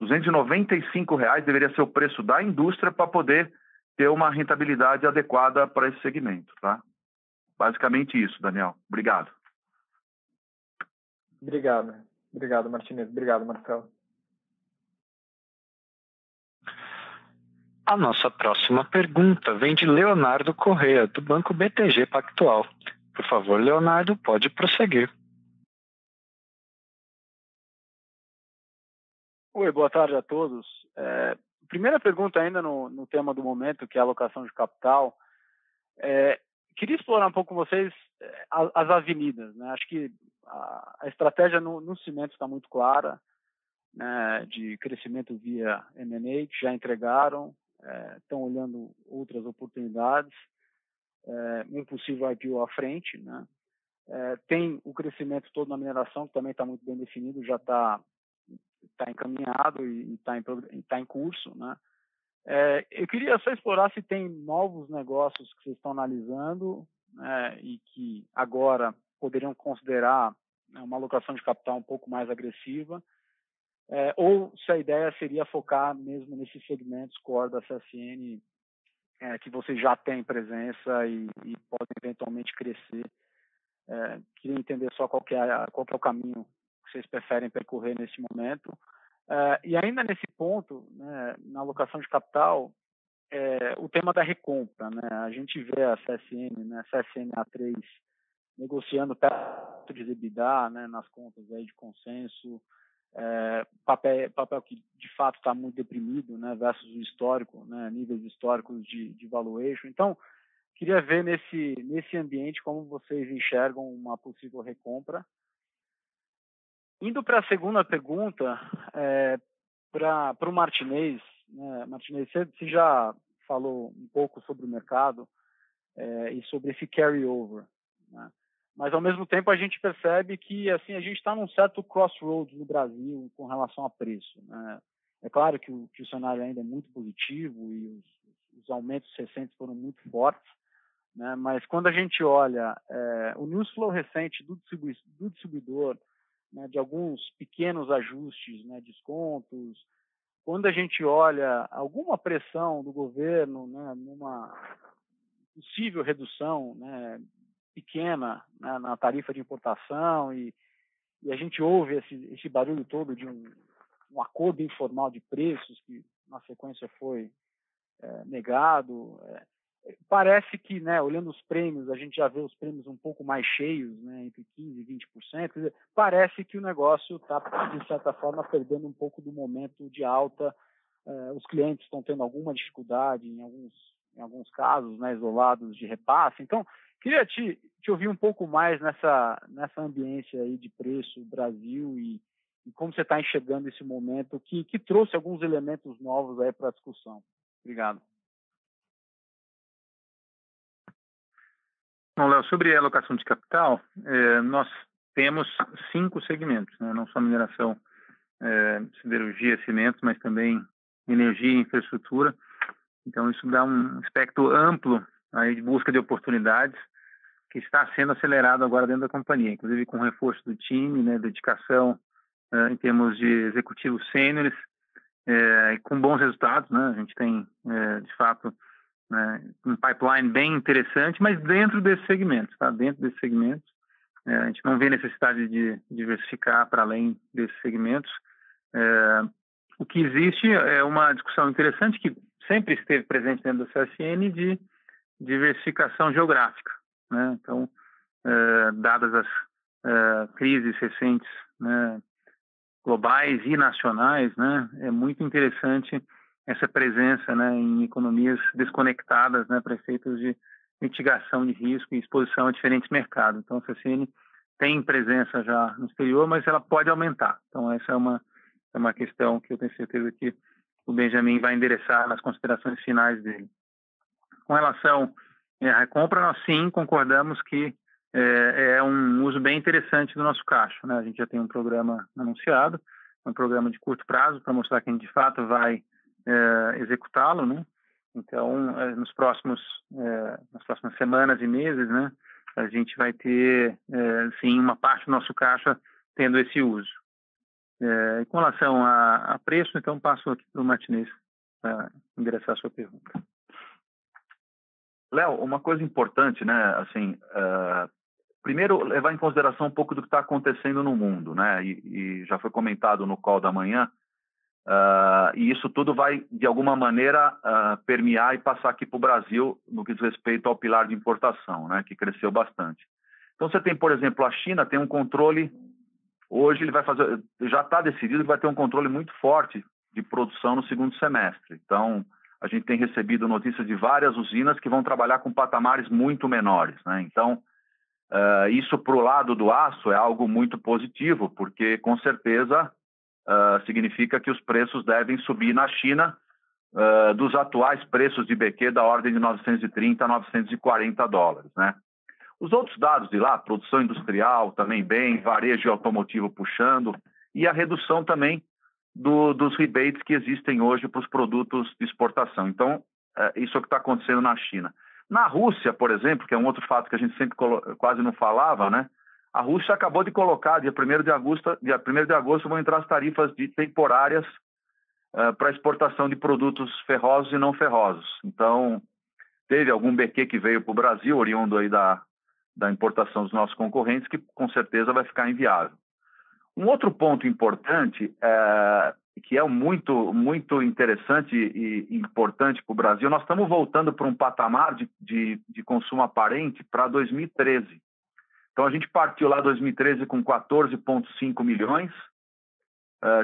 R$295 deveria ser o preço da indústria para poder ter uma rentabilidade adequada para esse segmento, tá? Basicamente isso, Daniel. Obrigado. Obrigado, Martinez. Obrigado, Marcelo. A nossa próxima pergunta vem de Leonardo Correa, do Banco BTG Pactual. Por favor, Leonardo, pode prosseguir. Oi, boa tarde a todos. Primeira pergunta ainda no tema do momento, que é a alocação de capital. Queria explorar um pouco com vocês as avenidas, né? Acho que a estratégia no cimento está muito clara, né, de crescimento via M&A, que já entregaram, estão olhando outras oportunidades, um possível IPO à frente, né? Tem o crescimento todo na mineração, que também está muito bem definido, já está encaminhado e está em curso, né? Eu queria só explorar se tem novos negócios que vocês estão analisando, né, e que agora poderiam considerar, né, uma alocação de capital um pouco mais agressiva, ou se a ideia seria focar mesmo nesses segmentos core da CSN, que vocês já têm presença e podem eventualmente crescer. Queria entender só qual que é o caminho que vocês preferem percorrer nesse momento. E ainda nesse ponto, né, na alocação de capital, o tema da recompra, né? A gente vê a CSN, né, CSNA3, negociando perto de EBITDA, né, nas contas aí de consenso, papel que de fato está muito deprimido, né, versus o histórico, né, níveis históricos de valuation. Então, queria ver nesse ambiente como vocês enxergam uma possível recompra. Indo para a segunda pergunta, para o Martinez, né? Martinez, você já falou um pouco sobre o mercado e sobre esse carry-over, né? Mas, ao mesmo tempo, a gente percebe que assim, a gente está num certo crossroads no Brasil com relação a preço, né? É claro que o cenário ainda é muito positivo e os aumentos recentes foram muito fortes, né? Mas quando a gente olha o news flow recente do distribuidor, né, de alguns pequenos ajustes, né, descontos, quando a gente olha alguma pressão do governo, né, numa possível redução, né, pequena, né, na tarifa de importação e a gente ouve esse barulho todo de um acordo informal de preços que na sequência foi negado, parece que, né, olhando os prêmios, a gente já vê os prêmios um pouco mais cheios, né, entre 15% e 20%. Quer dizer, parece que o negócio está, de certa forma, perdendo um pouco do momento de alta. Os clientes estão tendo alguma dificuldade em alguns casos, né, isolados de repasse. Então, queria te ouvir um pouco mais nessa ambiência aí de preço Brasil e como você está enxergando esse momento que trouxe alguns elementos novos aí para a discussão. Obrigado. Bom, Léo, sobre a alocação de capital, nós temos 5 segmentos, né? Não só mineração, siderurgia, cimentos, mas também energia e infraestrutura. Então, isso dá um espectro amplo aí de busca de oportunidades que está sendo acelerado agora dentro da companhia, inclusive com o reforço do time, né, dedicação em termos de executivos sêniores, com bons resultados, né? A gente tem, de fato, né, um pipeline bem interessante, mas dentro desses segmentos, tá? Dentro desses segmentos, a gente não vê necessidade de diversificar para além desses segmentos. O que existe é uma discussão interessante que sempre esteve presente dentro do CSN de diversificação geográfica, né? Então, dadas as crises recentes, né, globais e nacionais, né, é muito interessante essa presença, né, em economias desconectadas, né, para efeitos de mitigação de risco e exposição a diferentes mercados. Então, a CSN tem presença já no exterior, mas ela pode aumentar. Então, essa é uma questão que eu tenho certeza que o Benjamin vai endereçar nas considerações finais dele. Com relação à recompra, nós sim concordamos que é um uso bem interessante do nosso caixa, né? A gente já tem um programa anunciado, um programa de curto prazo para mostrar que a gente de fato vai executá-lo, né? Então, nas próximas semanas e meses, né, a gente vai ter, sim, uma parte do nosso caixa tendo esse uso. Com relação a preço, então passo aqui para o Martinez para endereçar a sua pergunta. Léo, uma coisa importante, né, assim, primeiro levar em consideração um pouco do que está acontecendo no mundo, né, e já foi comentado no call da manhã, e isso tudo vai, de alguma maneira, permear e passar aqui para o Brasil no que diz respeito ao pilar de importação, né, que cresceu bastante. Então, você tem, por exemplo, a China tem um controle, hoje ele vai fazer, já está decidido que vai ter um controle muito forte de produção no segundo semestre. Então, a gente tem recebido notícias de várias usinas que vão trabalhar com patamares muito menores, né? Então, isso para o lado do aço é algo muito positivo, porque com certeza significa que os preços devem subir na China dos atuais preços de BQ da ordem de 930 a 940 dólares, né? Os outros dados de lá, produção industrial também bem, varejo automotivo puxando, e a redução também dos rebates que existem hoje para os produtos de exportação. Então, isso é o que está acontecendo na China. Na Rússia, por exemplo, que é um outro fato que a gente sempre quase não falava, né? A Rússia acabou de colocar, dia 1º de agosto vão entrar as tarifas temporárias para exportação de produtos ferrosos e não ferrosos. Então, teve algum BQ que veio para o Brasil, oriundo aí da importação dos nossos concorrentes, que com certeza vai ficar inviável. Um outro ponto importante, que é muito, muito interessante e importante para o Brasil, nós estamos voltando para um patamar de consumo aparente para 2013. Então, a gente partiu lá em 2013 com 14,5 milhões,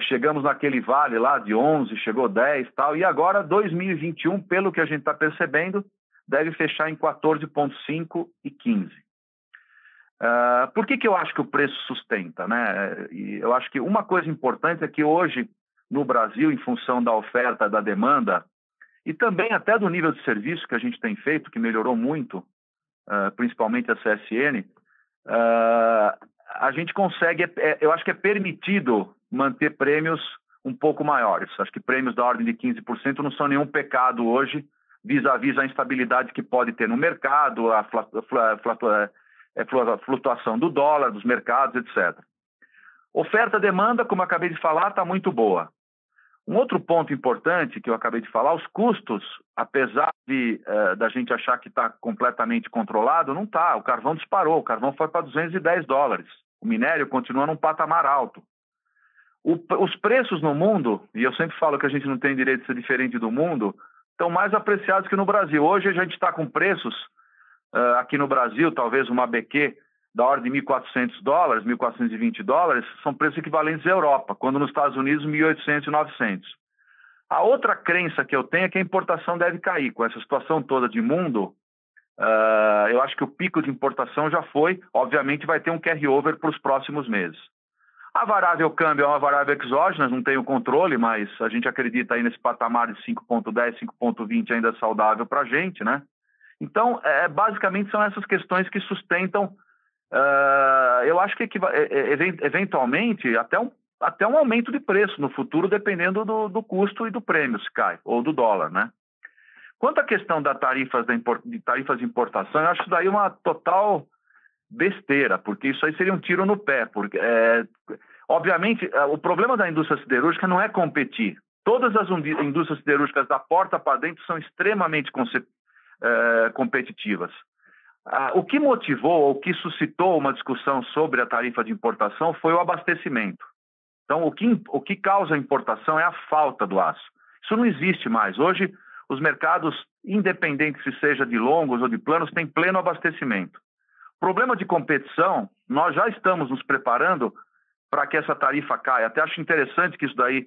chegamos naquele vale lá de 11, chegou 10 e tal, e agora 2021, pelo que a gente está percebendo, deve fechar em 14,5 e 15. Por que eu acho que o preço sustenta, né? E eu acho que uma coisa importante é que hoje, no Brasil, em função da oferta, da demanda, e também até do nível de serviço que a gente tem feito, que melhorou muito, principalmente a CSN, a gente consegue, eu acho que é permitido manter prêmios um pouco maiores. Acho que prêmios da ordem de 15% não são nenhum pecado hoje, vis-à-vis a instabilidade que pode ter no mercado, a flutuação do dólar, dos mercados, etc. Oferta-demanda, como eu acabei de falar, está muito boa. Um outro ponto importante que eu acabei de falar, os custos, apesar da gente achar que está completamente controlado, não está. O carvão disparou, o carvão foi para 210 dólares. O minério continua num patamar alto. Os preços no mundo, e eu sempre falo que a gente não tem direito de ser diferente do mundo, estão mais apreciados que no Brasil. Hoje a gente está com preços aqui no Brasil, talvez uma BQ da ordem de $1.400, $1.420, são preços equivalentes à Europa, quando nos Estados Unidos 1.800 e 900. A outra crença que eu tenho é que a importação deve cair. Com essa situação toda de mundo, eu acho que o pico de importação já foi. Obviamente vai ter um carry-over para os próximos meses. A variável câmbio é uma variável exógena, não tenho controle, mas a gente acredita aí nesse patamar de 5,10, 5,20 ainda saudável para a gente, né? Então, basicamente são essas questões que sustentam, eu acho que eventualmente até um aumento de preço no futuro, dependendo do custo e do prêmio, se cai, ou do dólar, né? Quanto à questão da tarifas de importação, eu acho isso daí uma total besteira, porque isso aí seria um tiro no pé, porque, obviamente, o problema da indústria siderúrgica não é competir. Todas as indústrias siderúrgicas da porta para dentro são extremamente competitivas. O que motivou, ou o que suscitou uma discussão sobre a tarifa de importação foi o abastecimento. Então, o que causa a importação é a falta do aço. Isso não existe mais. Hoje, os mercados, independentes se seja de longos ou de planos, têm pleno abastecimento. Problema de competição, nós já estamos nos preparando para que essa tarifa caia. Até acho interessante que isso daí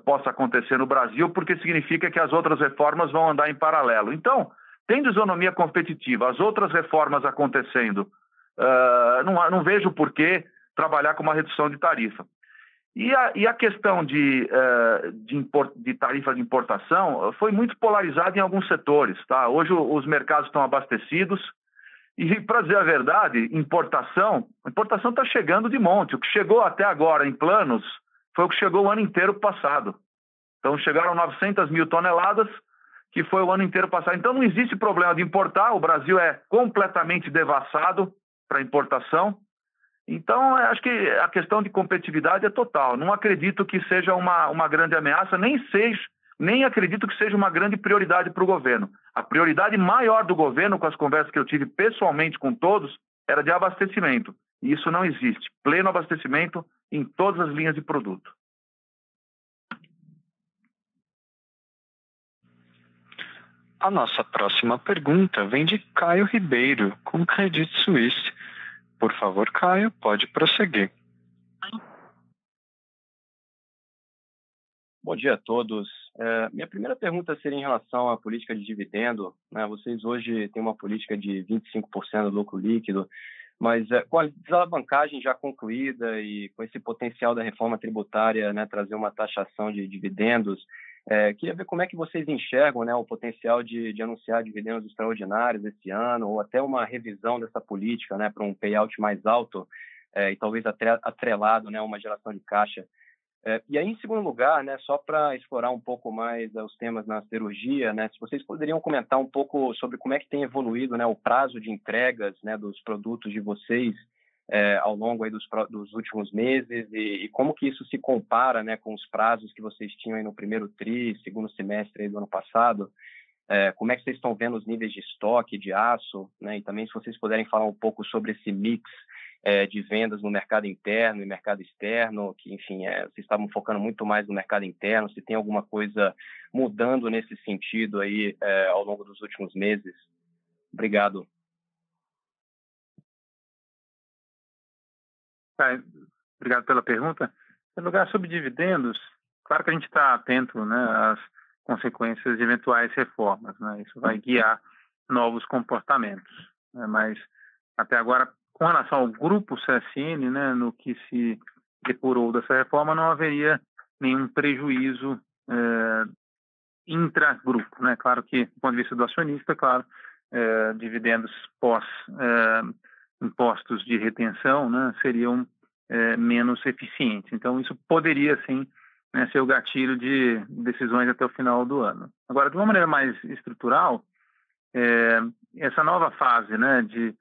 possa acontecer no Brasil, porque significa que as outras reformas vão andar em paralelo. Então, tendo isonomia competitiva, as outras reformas acontecendo, não vejo por que trabalhar com uma redução de tarifa. E a questão de tarifa de importação foi muito polarizada em alguns setores. Tá? Hoje os mercados estão abastecidos e, para dizer a verdade, a importação está chegando de monte. O que chegou até agora em planos foi o que chegou o ano inteiro passado. Então chegaram 900 mil toneladas, que foi o ano inteiro passado. Então não existe problema de importar, o Brasil é completamente devassado para importação. Então, acho que a questão de competitividade é total. Não acredito que seja uma grande ameaça, nem acredito que seja uma grande prioridade para o governo. A prioridade maior do governo, com as conversas que eu tive pessoalmente com todos, era de abastecimento. E isso não existe. Pleno abastecimento em todas as linhas de produto. A nossa próxima pergunta vem de Caio Ribeiro, com Credit Suisse. Por favor, Caio, pode prosseguir. Bom dia a todos. Minha primeira pergunta seria em relação à política de dividendo. Né? Vocês hoje têm uma política de 25% do lucro líquido, mas com a desalavancagem já concluída e com esse potencial da reforma tributária, né, trazer uma taxação de dividendos, queria ver como é que vocês enxergam, né, o potencial de anunciar dividendos extraordinários esse ano, ou até uma revisão dessa política, né, para um payout mais alto e talvez atrelado, né, a uma geração de caixa. E aí, em segundo lugar, né, só para explorar um pouco mais os temas na siderurgia, né, se vocês poderiam comentar um pouco sobre como é que tem evoluído, né, o prazo de entregas, né, dos produtos de vocês ao longo aí dos últimos meses e como que isso se compara, né, com os prazos que vocês tinham aí no primeiro segundo semestre aí do ano passado. Como é que vocês estão vendo os níveis de estoque de aço, né, e também se vocês puderem falar um pouco sobre esse mix de vendas no mercado interno e mercado externo, que, enfim, vocês estavam focando muito mais no mercado interno, se tem alguma coisa mudando nesse sentido aí ao longo dos últimos meses. Obrigado. Obrigado pela pergunta. Em lugar sobre dividendos, claro que a gente está atento, né, às consequências de eventuais reformas, né? Isso vai guiar novos comportamentos, né? Mas até agora, com relação ao grupo CSN, né, no que se depurou dessa reforma, não haveria nenhum prejuízo intragrupo, né? Claro que, do ponto de vista do acionista, claro, dividendos pós impostos de retenção, né, seriam menos eficientes. Então, isso poderia, sim, né, ser o gatilho de decisões até o final do ano. Agora, de uma maneira mais estrutural, essa nova fase, né, de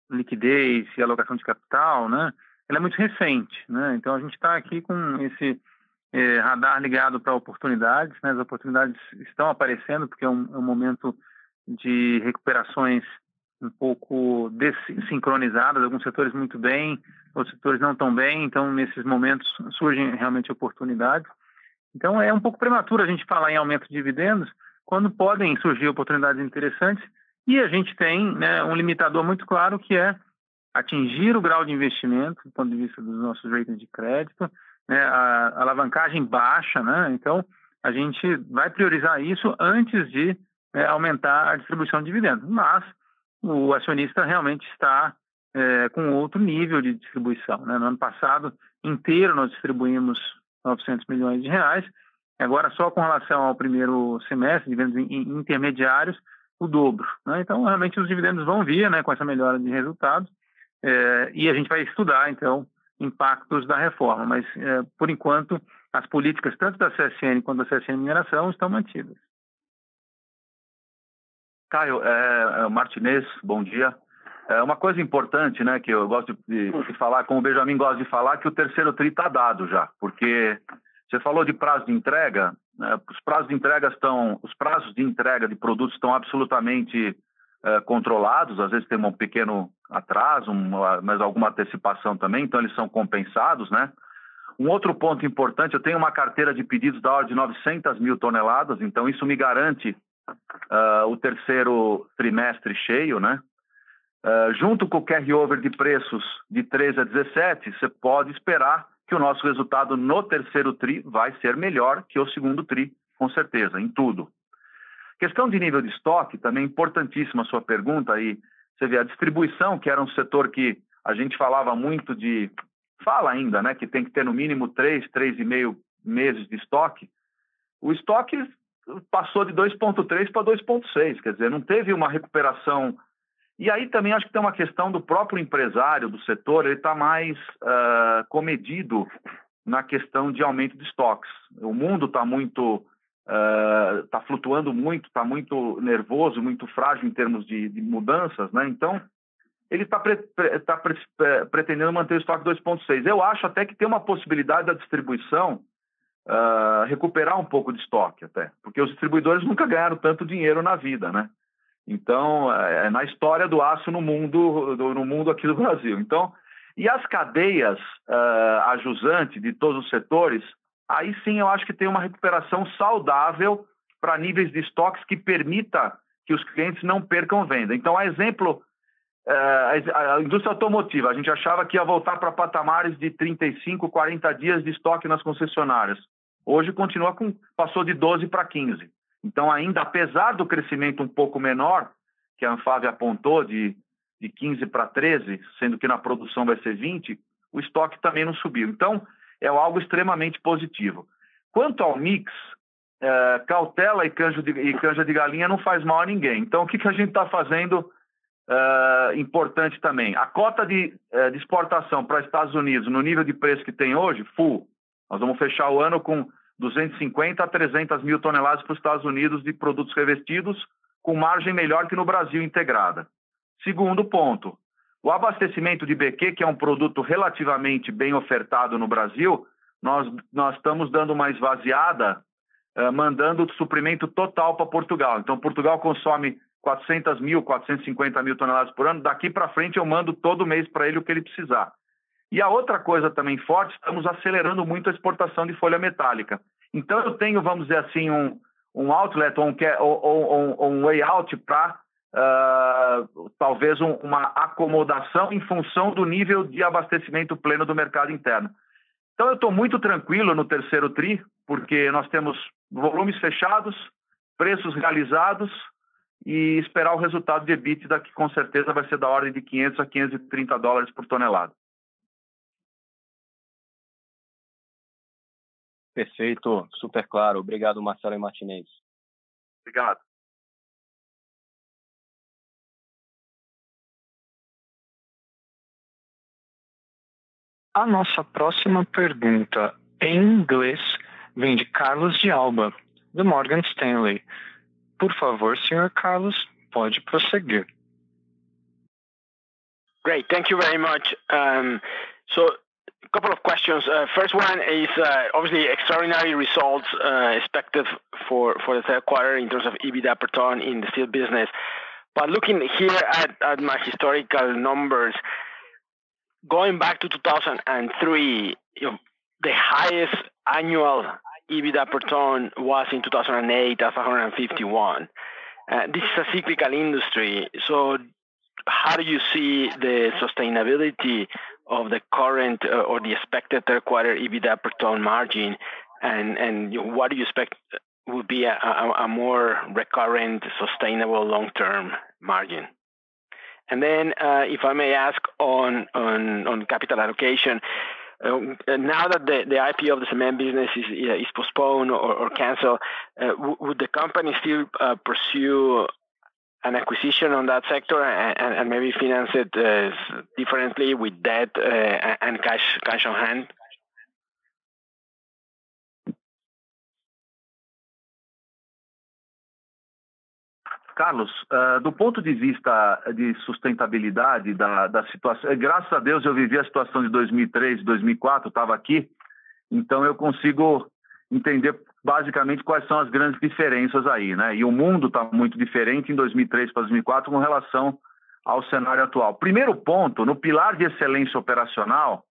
liquidez e alocação de capital, né, ela é muito recente, né? Então, a gente está aqui com esse radar ligado para oportunidades, né? As oportunidades estão aparecendo porque é um momento de recuperações um pouco desincronizadas, alguns setores muito bem, outros setores não tão bem, então nesses momentos surgem realmente oportunidades Então, é um pouco prematuro a gente falar em aumento de dividendos quando podem surgir oportunidades interessantes e a gente tem, né, um limitador muito claro que é atingir o grau de investimento do ponto de vista dos nossos ratings de crédito, né, a alavancagem baixa, né? Então, a gente vai priorizar isso antes de aumentar a distribuição de dividendos. Mas o acionista realmente está com outro nível de distribuição, né? No ano passado inteiro nós distribuímos 900 milhões de reais. Agora, só com relação ao primeiro semestre, dividendos intermediários, o dobro, né? Então, realmente, os dividendos vão vir, né, com essa melhora de resultados, e a gente vai estudar, então, impactos da reforma. Mas, por enquanto, as políticas, tanto da CSN quanto da CSN Mineração, estão mantidas. Caio, Martinez, bom dia. Uma coisa importante, né, que eu gosto de falar, como o Benjamin gosta de falar, que o terceiro TRI está dado já, porque você falou de prazo de entrega, né, os prazos de entrega de produtos estão absolutamente controlados, às vezes tem um pequeno atraso, mas alguma antecipação também, então eles são compensados, né? Um outro ponto importante, eu tenho uma carteira de pedidos da ordem de 900 mil toneladas, então isso me garante o terceiro trimestre cheio, né? Junto com o carry-over de preços de 13 a 17, você pode esperar que o nosso resultado no terceiro TRI vai ser melhor que o segundo TRI, com certeza, em tudo. Questão de nível de estoque, também importantíssima a sua pergunta aí. Você vê a distribuição, que era um setor que a gente falava muito fala ainda, né, que tem que ter no mínimo 3,5 meses de estoque. O estoque passou de 2,3 para 2,6, quer dizer, não teve uma recuperação. E aí também acho que tem uma questão do próprio empresário do setor, ele está mais comedido na questão de aumento de estoques. O mundo está está flutuando muito, está muito nervoso, muito frágil em termos de mudanças, né? Então, ele está pretendendo manter o estoque 2,6. Eu acho até que tem uma possibilidade da distribuição recuperar um pouco de estoque até, porque os distribuidores nunca ganharam tanto dinheiro na vida, né? Então, na história do aço no mundo aqui do Brasil. Então, e as cadeias ajusantes de todos os setores, aí sim eu acho que tem uma recuperação saudável para níveis de estoques que permita que os clientes não percam venda. Então, a exemplo, a indústria automotiva, a gente achava que ia voltar para patamares de 35, 40 dias de estoque nas concessionárias. Hoje passou de 12 para 15. Então, ainda, apesar do crescimento um pouco menor, que a Anfávia apontou de 15 para 13, sendo que na produção vai ser 20, o estoque também não subiu. Então, é algo extremamente positivo. Quanto ao mix, cautela e canja de galinha não faz mal a ninguém. Então, o que a gente está fazendo importante também? A cota de exportação para os Estados Unidos, no nível de preço que tem hoje, full. Nós vamos fechar o ano com 250 a 300 mil toneladas para os Estados Unidos de produtos revestidos, com margem melhor que no Brasil integrada. Segundo ponto, o abastecimento de BQ, que é um produto relativamente bem ofertado no Brasil, nós estamos dando uma esvaziada, mandando suprimento total para Portugal. Então, Portugal consome 400 mil, 450 mil toneladas por ano. Daqui para frente, eu mando todo mês para ele o que ele precisar. E a outra coisa também forte, estamos acelerando muito a exportação de folha metálica. Então, eu tenho, vamos dizer assim, um outlet ou um way out para talvez uma acomodação em função do nível de abastecimento pleno do mercado interno. Então, eu estou muito tranquilo no terceiro TRI, porque nós temos volumes fechados, preços realizados e esperar o resultado de EBITDA, que com certeza vai ser da ordem de 500 a 530 dólares por tonelada. Perfeito, super claro. Obrigado, Marcelo e Martinez. Obrigado. A nossa próxima pergunta em inglês vem de Carlos de Alba, do Morgan Stanley. Por favor, Sr. Carlos, pode prosseguir. Great, thank you very much. So, a couple of questions. First one is obviously extraordinary results expected for the third quarter in terms of EBITDA per ton in the steel business. But looking here at my historical numbers, going back to 2003, the highest annual EBITDA per ton was in 2008 at 151. This is a cyclical industry, so how do you see the sustainability of the current or the expected third quarter EBITDA per ton margin, and what do you expect would be a more recurrent, sustainable long-term margin? And then, if I may ask on capital allocation, now that the IPO of the cement business is postponed or canceled, would the company still pursue an acquisition on that sector and maybe finance it differently with debt and cash on hand? Carlos, do ponto de vista de sustentabilidade da situação, graças a Deus eu vivi a situação de 2003, 2004, estava aqui, então eu consigo entender basicamente quais são as grandes diferenças aí, né? E o mundo está muito diferente em 2003 para 2004 com relação ao cenário atual. Primeiro ponto, no pilar de excelência operacional,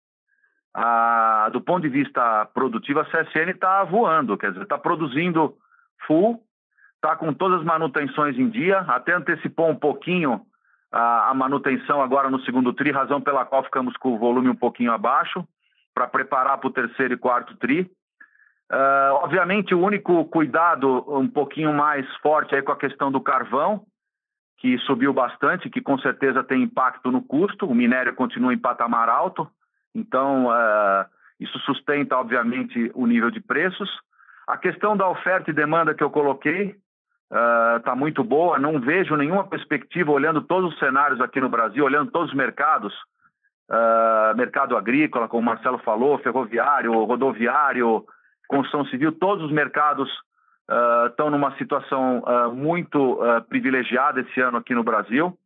do ponto de vista produtivo, a CSN está voando, quer dizer, está produzindo full, está com todas as manutenções em dia, até antecipou um pouquinho a manutenção agora no segundo tri, razão pela qual ficamos com o volume um pouquinho abaixo, para preparar para o terceiro e quarto tri. Obviamente, o único cuidado um pouquinho mais forte é com a questão do carvão, que subiu bastante, que com certeza tem impacto no custo, o minério continua em patamar alto, então isso sustenta, obviamente, o nível de preços. A questão da oferta e demanda que eu coloquei, está muito boa, não vejo nenhuma perspectiva, olhando todos os cenários aqui no Brasil, olhando todos os mercados, mercado agrícola, como o Marcelo falou, ferroviário, rodoviário, construção civil, todos os mercados estão numa situação muito privilegiada esse ano aqui no Brasil.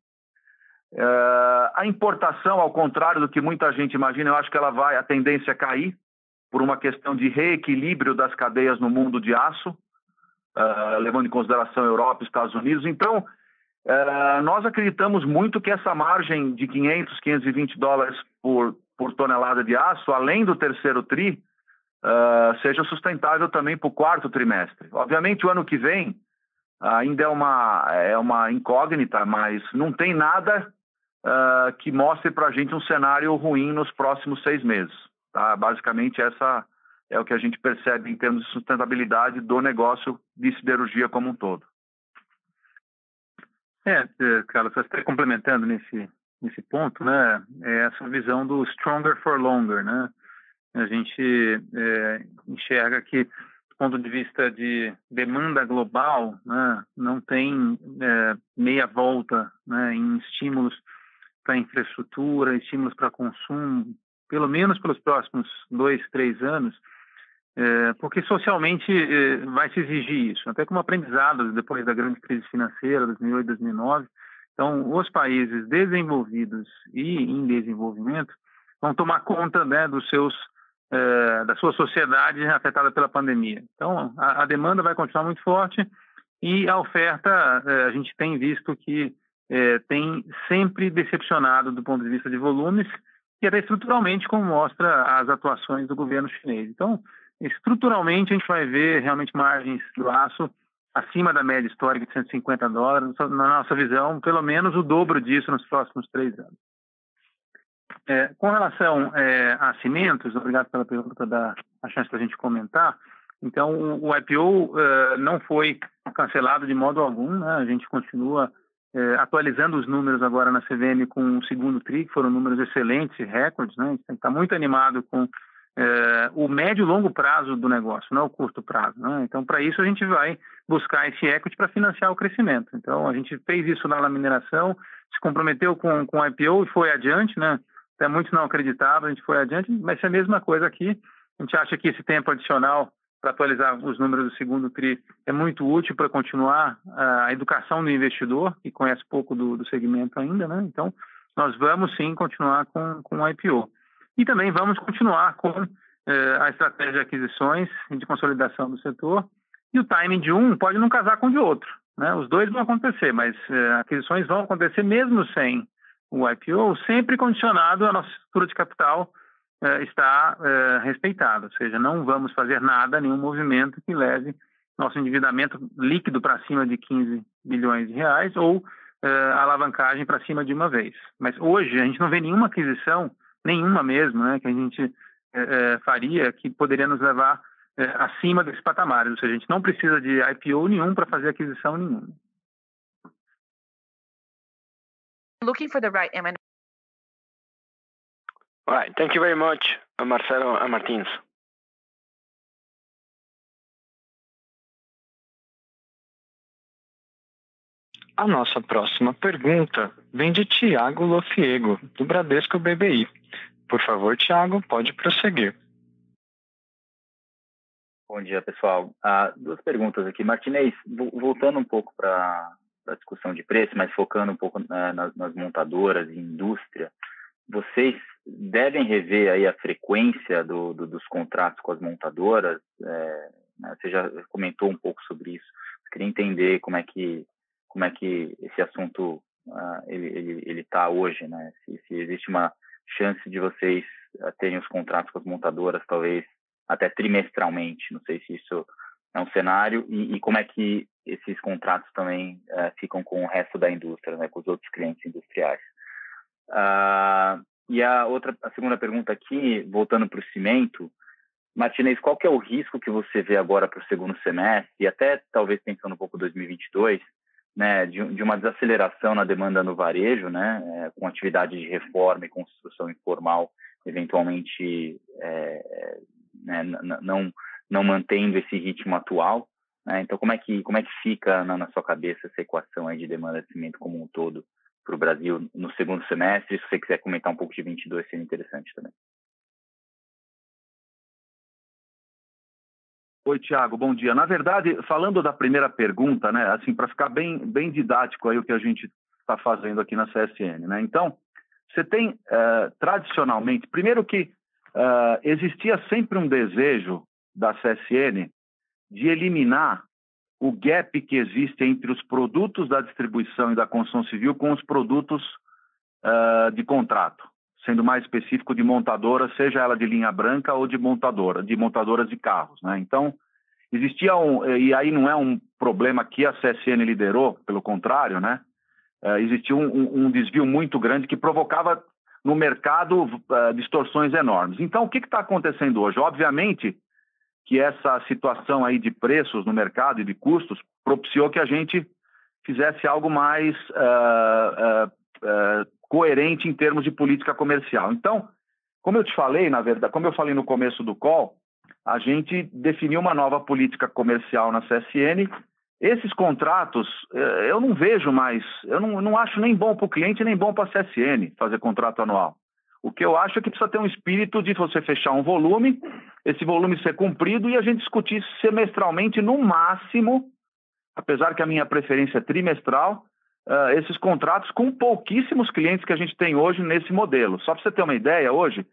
A importação, ao contrário do que muita gente imagina, eu acho que a tendência é cair, por uma questão de reequilíbrio das cadeias no mundo de aço, levando em consideração a Europa e Estados Unidos. Então, nós acreditamos muito que essa margem de 500, 520 dólares por tonelada de aço, além do terceiro tri, seja sustentável também para o quarto trimestre. Obviamente, o ano que vem ainda é uma incógnita, mas não tem nada que mostre para a gente um cenário ruim nos próximos 6 meses. Tá? Basicamente, essa é o que a gente percebe em termos de sustentabilidade do negócio de siderurgia como um todo. Carlos, até complementando nesse ponto, né, essa visão do stronger for longer, né? A gente enxerga que, do ponto de vista de demanda global, né, não tem meia volta, né, em estímulos para infraestrutura, estímulos para consumo, pelo menos pelos próximos 2, 3 anos, porque socialmente vai se exigir isso, até como aprendizado depois da grande crise financeira, 2008, 2009. Então, os países desenvolvidos e em desenvolvimento vão tomar conta, né, da sua sociedade afetada pela pandemia. Então, a demanda vai continuar muito forte e a oferta, a gente tem visto que tem sempre decepcionado do ponto de vista de volumes e até estruturalmente, como mostra as atuações do governo chinês. Então, estruturalmente, a gente vai ver realmente margens do aço acima da média histórica de 150 dólares, na nossa visão, pelo menos o dobro disso nos próximos 3 anos. Com relação a cimentos, obrigado pela pergunta, dar a chance para a gente comentar. Então, o IPO não foi cancelado de modo algum, né? A gente continua atualizando os números agora na CVM com o segundo TRI, que foram números excelentes, recordes, né? A gente está muito animado com o médio e longo prazo do negócio, não o curto prazo, né? Então, para isso, a gente vai buscar esse equity para financiar o crescimento. Então, a gente fez isso lá na mineração, se comprometeu com o IPO e foi adiante, né? Até muitos não acreditavam, a gente foi adiante, mas é a mesma coisa aqui. A gente acha que esse tempo adicional para atualizar os números do segundo TRI é muito útil para continuar a educação do investidor, que conhece pouco do segmento ainda, né? Então, nós vamos sim continuar com o IPO. E também vamos continuar com a estratégia de aquisições e de consolidação do setor. E o timing de um pode não casar com o de outro, né? Os dois vão acontecer, mas aquisições vão acontecer mesmo sem o IPO, sempre condicionado à nossa estrutura de capital está respeitado, ou seja, não vamos fazer nada, nenhum movimento que leve nosso endividamento líquido para cima de 15 bilhões de reais ou alavancagem para cima de uma vez. Mas hoje a gente não vê nenhuma aquisição, nenhuma mesmo, né, que a gente faria que poderia nos levar acima desse patamar. Ou seja, a gente não precisa de IPO nenhum para fazer aquisição nenhuma. Looking for the right M&A. All right. Thank you very much, Marcelo and Martins. A nossa próxima pergunta vem de Thiago Lofiego, do Bradesco BBI. Por favor, Thiago, pode prosseguir. Bom dia, pessoal. 2 perguntas aqui. Martinez, voltando um pouco para a discussão de preço, mas focando um pouco nas montadoras e indústria, vocês devem rever aí a frequência dos contratos com as montadoras? Você já comentou um pouco sobre isso. Eu queria entender como é que esse assunto ele está hoje, né? Se existe uma chance de vocês terem os contratos com as montadoras, talvez até trimestralmente. Não sei se isso é um cenário e como é que esses contratos também ficam com o resto da indústria, né? Com os outros clientes industriais. E a segunda pergunta aqui, voltando para o cimento, Martinez, qual que é o risco que você vê agora para o segundo semestre e até talvez pensando um pouco 2022, né, de uma desaceleração na demanda no varejo, né, com atividade de reforma e construção informal, eventualmente né, não mantendo esse ritmo atual, né? Então como é que fica na sua cabeça essa equação aí de demanda de cimento como um todo para o Brasil no segundo semestre? Se você quiser comentar um pouco de 22, seria interessante também. Oi, Thiago, bom dia. Na verdade, falando da primeira pergunta, né, assim, para ficar bem didático aí o que a gente está fazendo aqui na CSN, né? Então, você tem, tradicionalmente, primeiro que existia sempre um desejo da CSN de eliminar o gap que existe entre os produtos da distribuição e da construção civil com os produtos de contrato, sendo mais específico de montadora, seja ela de linha branca ou de montadoras de carros, né? Então, existia e aí não é um problema que a CSN liderou, pelo contrário, né? Existia um desvio muito grande que provocava no mercado distorções enormes. Então, o que está acontecendo hoje? Obviamente que essa situação aí de preços no mercado e de custos propiciou que a gente fizesse algo mais coerente em termos de política comercial. Então, como eu te falei, na verdade, como eu falei no começo do call, a gente definiu uma nova política comercial na CSN. Esses contratos, eu não vejo mais, eu não acho nem bom para o cliente, nem bom para a CSN fazer contrato anual. O que eu acho é que precisa ter um espírito de você fechar um volume, esse volume ser cumprido e a gente discutir semestralmente no máximo, apesar que a minha preferência é trimestral, esses contratos com pouquíssimos clientes que a gente tem hoje nesse modelo. Só para você ter uma ideia, hoje,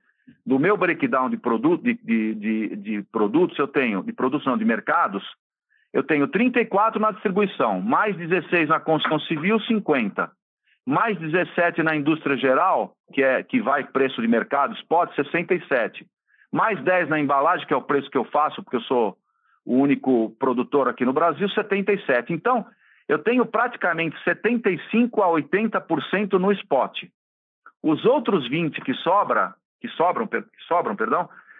do meu breakdown de produtos, eu tenho, de mercados, eu tenho 34 na distribuição, mais 16 na construção civil, 50. Mais 17 na indústria geral, que vai preço de mercado, spot, 67. Mais 10 na embalagem, que é o preço que eu faço, porque eu sou o único produtor aqui no Brasil, 77. Então, eu tenho praticamente 75% a 80% no spot. Os outros 20 que sobram,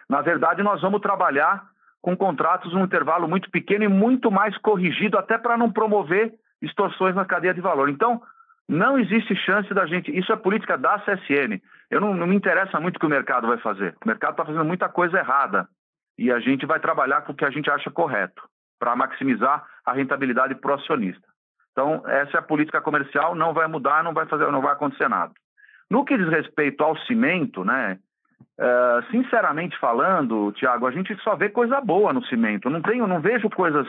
na verdade, nós vamos trabalhar com contratos num intervalo muito pequeno e muito mais corrigido, até para não promover distorções na cadeia de valor. Então, não existe chance da gente... Isso é política da CSN. Não me interessa muito o que o mercado vai fazer. O mercado está fazendo muita coisa errada. E a gente vai trabalhar com o que a gente acha correto, para maximizar a rentabilidade pro acionista. Então, essa é a política comercial, não vai mudar, não vai acontecer nada. No que diz respeito ao cimento, né? Sinceramente falando, Thiago, a gente só vê coisa boa no cimento. Não vejo coisas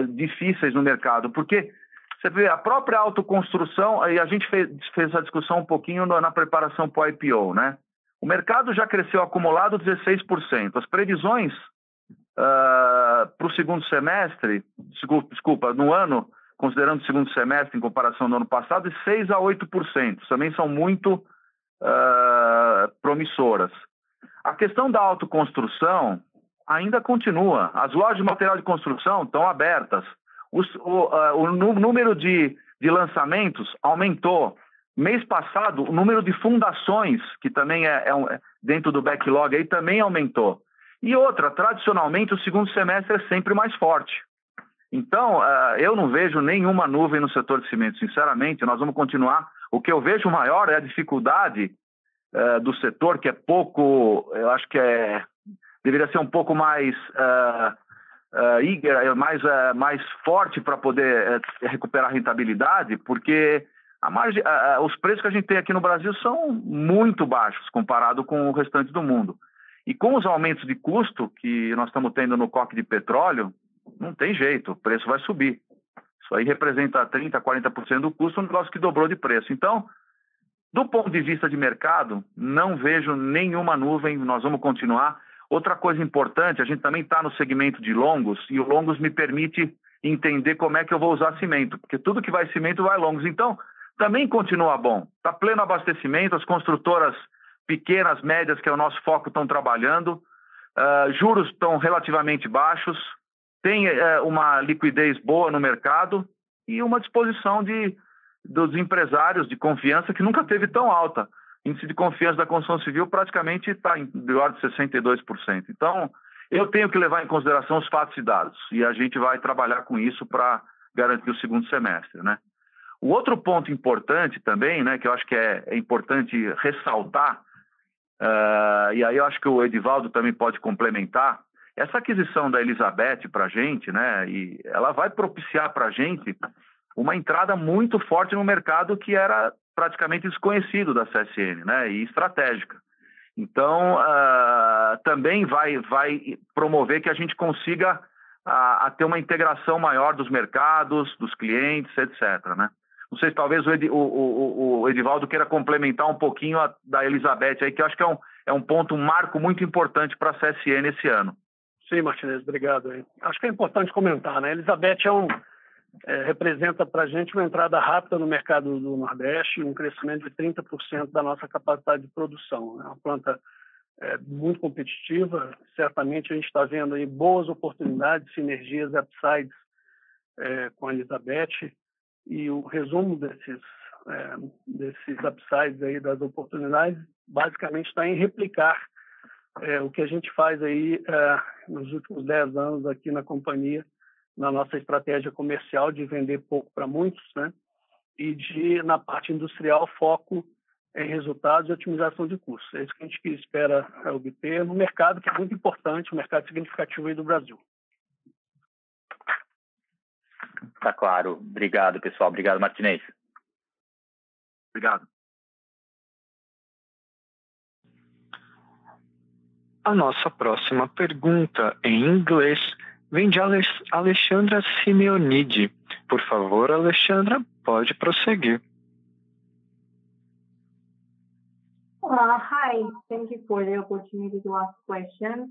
difíceis no mercado, porque você vê a própria autoconstrução, e a gente fez essa discussão um pouquinho na preparação para o IPO, né? O mercado já cresceu acumulado 16%. As previsões para o segundo semestre, no ano, considerando o segundo semestre em comparação ao ano passado, de 6% a 8%. Também são muito promissoras. A questão da autoconstrução ainda continua. As lojas de material de construção estão abertas. O número de lançamentos aumentou. Mês passado, o número de fundações, que também dentro do backlog, aí também aumentou. E outra, tradicionalmente, o segundo semestre é sempre mais forte. Então, eu não vejo nenhuma nuvem no setor de cimento. Sinceramente, nós vamos continuar. O que eu vejo maior é a dificuldade do setor, que é pouco, eu acho que deveria ser um pouco mais mais forte para poder recuperar a rentabilidade, porque os preços que a gente tem aqui no Brasil são muito baixos comparado com o restante do mundo. E com os aumentos de custo que nós estamos tendo no coque de petróleo, não tem jeito, o preço vai subir. Isso aí representa 30%, 40% do custo, um negócio que dobrou de preço. Então, do ponto de vista de mercado, não vejo nenhuma nuvem, nós vamos continuar. Outra coisa importante, a gente também está no segmento de longos, e o longos me permite entender como é que eu vou usar cimento, porque tudo que vai cimento vai longos. Então, também continua bom. Está pleno abastecimento, as construtoras pequenas, médias, que é o nosso foco, estão trabalhando, juros estão relativamente baixos, tem uma liquidez boa no mercado e uma disposição dos empresários de confiança que nunca teve tão alta. O índice de confiança da construção civil praticamente está em ordem de 62%. Então, eu tenho que levar em consideração os fatos e dados, e a gente vai trabalhar com isso para garantir o segundo semestre, né? O outro ponto importante também, né, que eu acho que é importante ressaltar, e aí eu acho que o Edivaldo também pode complementar, essa aquisição da Elizabeth para a gente, né, e ela vai propiciar para a gente uma entrada muito forte no mercado que era praticamente desconhecido da CSN, né, e estratégica. Então, também vai promover que a gente consiga ter uma integração maior dos mercados, dos clientes, etc., né? Não sei se talvez o Edivaldo queira complementar um pouquinho da Elizabeth aí, que eu acho que é um ponto, um marco muito importante para a CSN esse ano. Sim, Martinez, obrigado. Acho que é importante comentar, né? A Elizabeth representa para a gente uma entrada rápida no mercado do Nordeste, um crescimento de 30% da nossa capacidade de produção. É uma planta muito competitiva. Certamente a gente está vendo aí boas oportunidades, sinergias, upsides com a Elizabeth. E o resumo desses upsides aí, das oportunidades, basicamente está em replicar o que a gente faz aí nos últimos 10 anos aqui na companhia, na nossa estratégia comercial de vender pouco para muitos, né? E na parte industrial, foco em resultados e otimização de custos. É isso que a gente espera obter no mercado, que é muito importante, um mercado significativo aí do Brasil. Tá claro. Obrigado, pessoal. Obrigado, Martinez. Obrigado. A nossa próxima pergunta, em inglês, vem de Alexandra Simeonidi. Por favor, Alexandra, pode prosseguir. Hi, thank you for the opportunity to ask questions.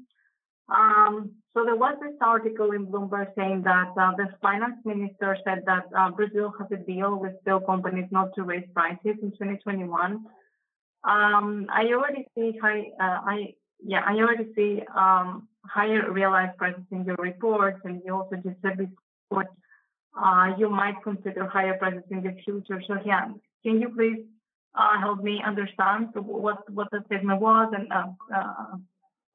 So there was this article in Bloomberg saying that the finance minister said that Brazil has a deal with steel companies not to raise prices in 2021. I already see higher realized prices in your reports, and you also just said before you might consider higher prices in the future. So yeah, can you please help me understand what the statement was and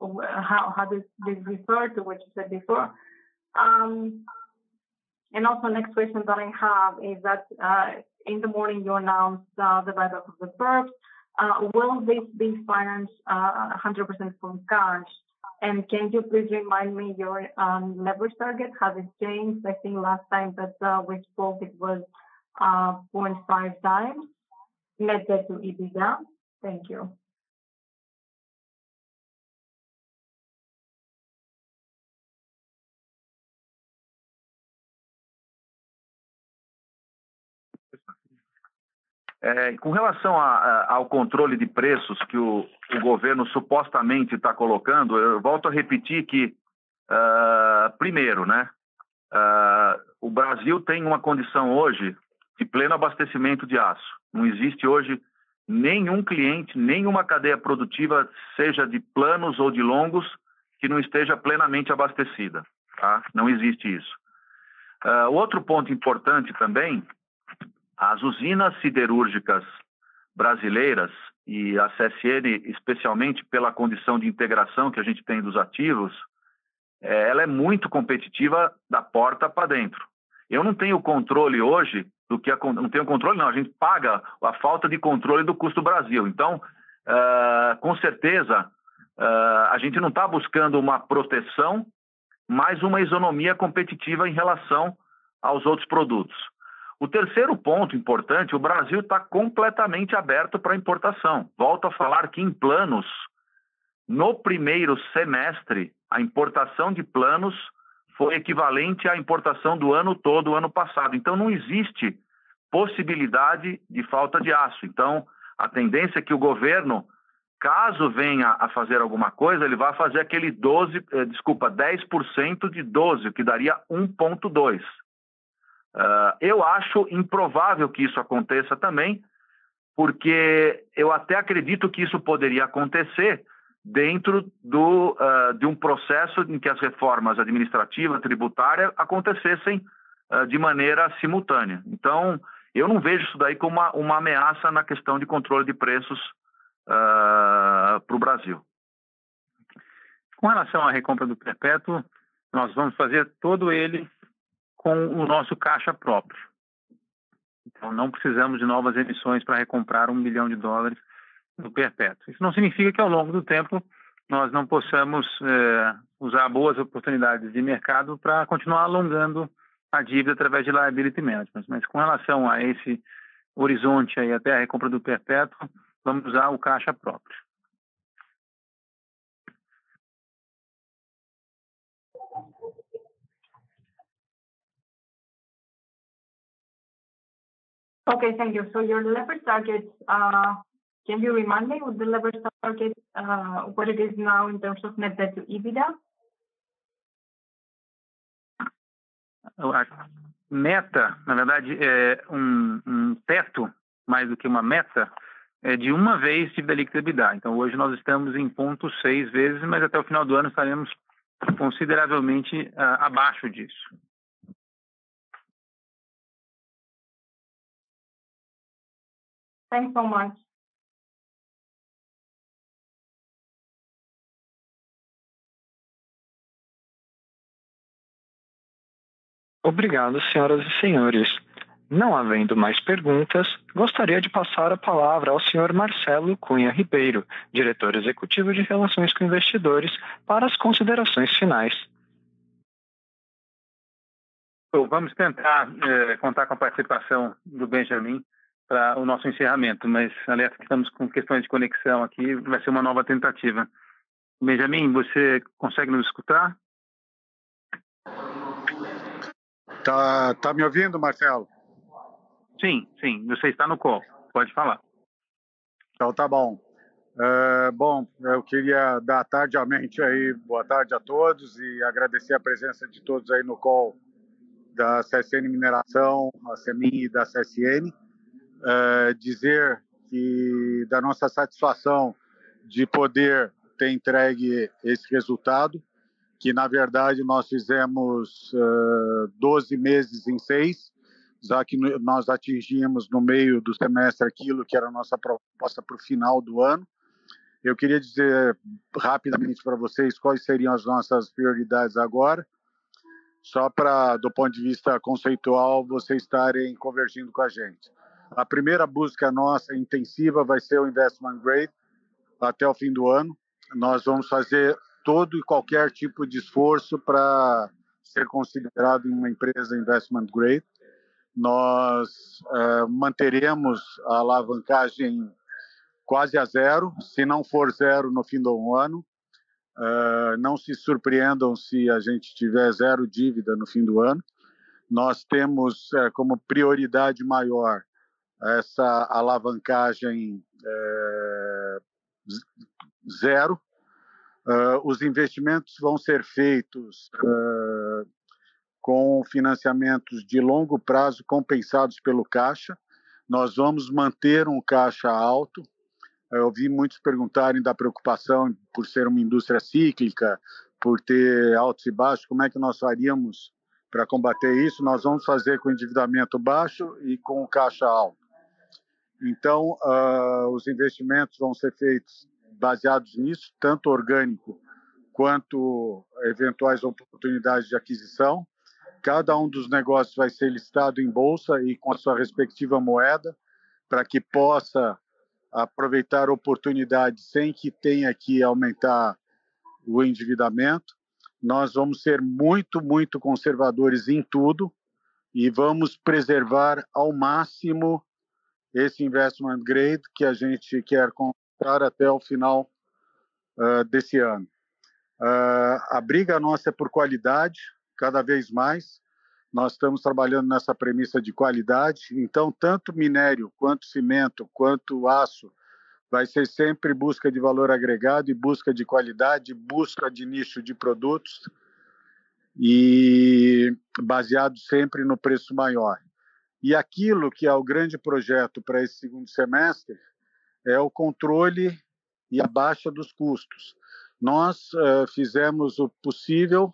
how this refer to what you said before? And also, next question that I have is that in the morning you announced the buyback of the perps. Will this be financed 100% from cash? And can you please remind me your leverage target? Has it changed? I think last time that we spoke, it was 0.5 times net debt to EBITDA. Thank you. Com relação ao controle de preços que o governo supostamente está colocando, eu volto a repetir que, primeiro, né, o Brasil tem uma condição hoje de pleno abastecimento de aço. Não existe hoje nenhum cliente, nenhuma cadeia produtiva, seja de planos ou de longos, que não esteja plenamente abastecida. Tá? Não existe isso. Outro ponto importante também, as usinas siderúrgicas brasileiras e a CSN, especialmente pela condição de integração que a gente tem dos ativos, ela é muito competitiva da porta para dentro. Eu não tenho controle hoje do que não tenho controle, não. A gente paga a falta de controle do custo Brasil. Então, com certeza, a gente não está buscando uma proteção, mas uma isonomia competitiva em relação aos outros produtos. O terceiro ponto importante, o Brasil está completamente aberto para importação. Volto a falar que em planos, no primeiro semestre, a importação de planos foi equivalente à importação do ano todo, o ano passado. Então, não existe possibilidade de falta de aço. Então, a tendência é que o governo, caso venha a fazer alguma coisa, ele vai fazer aquele 10% de 12, o que daria 1,2. Eu acho improvável que isso aconteça também, porque eu até acredito que isso poderia acontecer dentro de um processo em que as reformas administrativa, tributária acontecessem de maneira simultânea. Então, eu não vejo isso daí como uma ameaça na questão de controle de preços para o Brasil. Com relação à recompra do perpétuo, nós vamos fazer todo ele com o nosso caixa próprio. Então, não precisamos de novas emissões para recomprar $1 bilhão do perpétuo. Isso não significa que ao longo do tempo nós não possamos usar boas oportunidades de mercado para continuar alongando a dívida através de liability management. Mas com relação a esse horizonte aí até a recompra do perpétuo, vamos usar o caixa próprio. Okay, thank you. So your leverage target, can you remind me what the leverage target, what it is now in terms of net debt to EBITDA? A meta, na verdade, é um teto, mais do que uma meta, é de uma vez dívida líquida EBITDA. Então, hoje nós estamos em 0,6 vezes, mas até o final do ano estaremos consideravelmente abaixo disso. Thanks so much. Obrigado, senhoras e senhores. Não havendo mais perguntas, gostaria de passar a palavra ao senhor Marcelo Cunha Ribeiro, diretor executivo de Relações com Investidores, para as considerações finais. Vamos tentar contar com a participação do Benjamin para o nosso encerramento, mas alerta que estamos com questões de conexão aqui, vai ser uma nova tentativa. Benjamin, você consegue nos escutar? Tá me ouvindo, Marcelo? Sim, você está no call, pode falar. Então tá bom. Bom, eu queria dar tardiamente aí, boa tarde a todos e agradecer a presença de todos aí no call da CSN Mineração, a CEMIN e da CSN. Dizer que da nossa satisfação de poder ter entregue esse resultado, que na verdade nós fizemos 12 meses em 6, já que nós atingimos no meio do semestre aquilo que era a nossa proposta para o final do ano. Eu queria dizer rapidamente para vocês quais seriam as nossas prioridades agora, só para, do ponto de vista conceitual, vocês estarem convergindo com a gente. A primeira busca nossa intensiva vai ser o Investment Grade até o fim do ano. Nós vamos fazer todo e qualquer tipo de esforço para ser considerado uma empresa Investment Grade. Nós manteremos a alavancagem quase a zero, se não for zero no fim do ano. Não se surpreendam se a gente tiver zero dívida no fim do ano. Nós temos como prioridade maior essa alavancagem zero. Os investimentos vão ser feitos com financiamentos de longo prazo compensados pelo caixa. nós vamos manter um caixa alto. Eu ouvi muitos perguntarem da preocupação por ser uma indústria cíclica, por ter altos e baixos, como é que nós faríamos para combater isso? Nós vamos fazer com endividamento baixo e com caixa alto. Então, os investimentos vão ser feitos baseados nisso, tanto orgânico quanto eventuais oportunidades de aquisição. Cada um dos negócios vai ser listado em bolsa e com a sua respectiva moeda, para que possa aproveitar oportunidades sem que tenha que aumentar o endividamento. Nós vamos ser muito, muito conservadores em tudo e vamos preservar ao máximo esse investment grade que a gente quer conquistar até o final desse ano. A briga nossa é por qualidade, cada vez mais. Nós estamos trabalhando nessa premissa de qualidade, então tanto minério, quanto cimento, quanto aço, vai ser sempre busca de valor agregado e busca de qualidade, busca de nicho de produtos e baseado sempre no preço maior. E aquilo que é o grande projeto para esse segundo semestre é o controle e a baixa dos custos. Nós fizemos o possível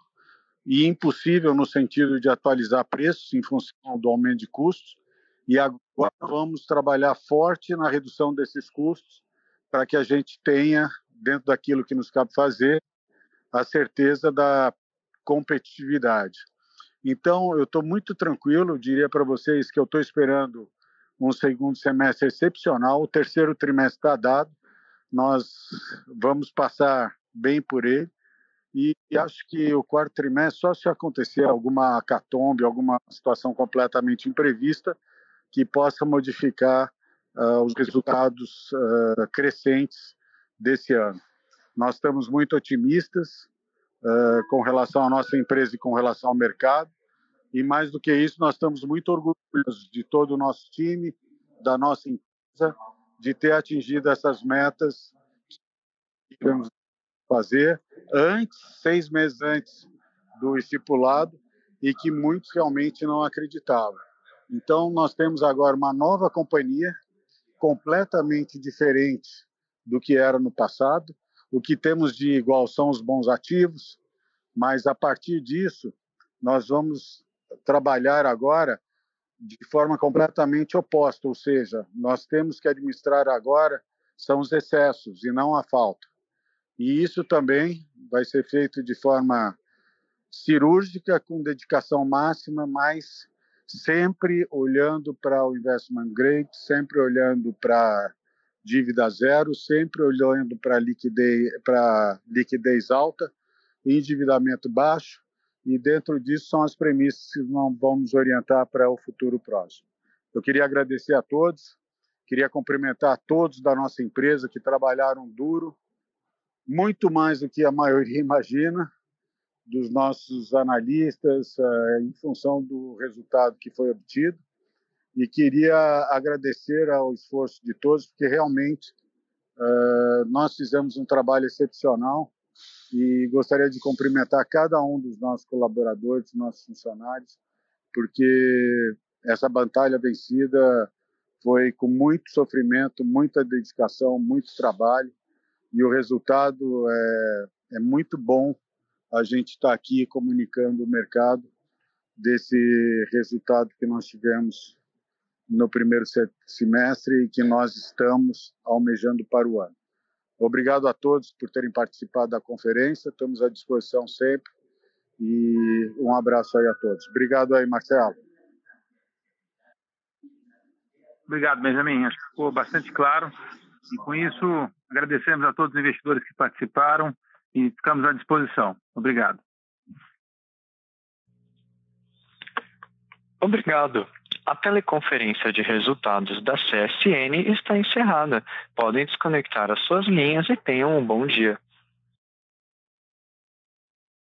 e impossível no sentido de atualizar preços em função do aumento de custos, e agora vamos trabalhar forte na redução desses custos para que a gente tenha, dentro daquilo que nos cabe fazer, a certeza da competitividade. Então, eu estou muito tranquilo, diria para vocês que eu estou esperando um segundo semestre excepcional, o terceiro trimestre está dado, nós vamos passar bem por ele, e acho que o quarto trimestre, só se acontecer alguma hecatombe, alguma situação completamente imprevista, que possa modificar os resultados crescentes desse ano. Nós estamos muito otimistas com relação à nossa empresa e com relação ao mercado, e mais do que isso, nós estamos muito orgulhosos de todo o nosso time, da nossa empresa, de ter atingido essas metas que queremos fazer antes, 6 meses antes do estipulado, e que muitos realmente não acreditavam. Então, nós temos agora uma nova companhia, completamente diferente do que era no passado. O que temos de igual são os bons ativos, mas a partir disso, nós vamos trabalhar agora de forma completamente oposta, ou seja, nós temos que administrar agora são os excessos e não a falta. E isso também vai ser feito de forma cirúrgica, com dedicação máxima, mas sempre olhando para o investment grade, sempre olhando para dívida zero, sempre olhando para liquidez alta, endividamento baixo, e dentro disso são as premissas que nós vamos orientar para o futuro próximo. Eu queria agradecer a todos, queria cumprimentar todos da nossa empresa que trabalharam duro, muito mais do que a maioria imagina, dos nossos analistas, em função do resultado que foi obtido. E queria agradecer ao esforço de todos, porque realmente nós fizemos um trabalho excepcional, e gostaria de cumprimentar cada um dos nossos colaboradores, nossos funcionários, porque essa batalha vencida foi com muito sofrimento, muita dedicação, muito trabalho, e o resultado é muito bom. A gente está aqui comunicando o mercado desse resultado que nós tivemos no primeiro semestre e que nós estamos almejando para o ano. Obrigado a todos por terem participado da conferência, estamos à disposição sempre, e um abraço aí a todos. Obrigado aí, Marcelo. Obrigado, Benjamin. Acho que ficou bastante claro. E com isso, agradecemos a todos os investidores que participaram e ficamos à disposição. Obrigado. Obrigado. A teleconferência de resultados da CSN está encerrada. Podem desconectar as suas linhas e tenham um bom dia.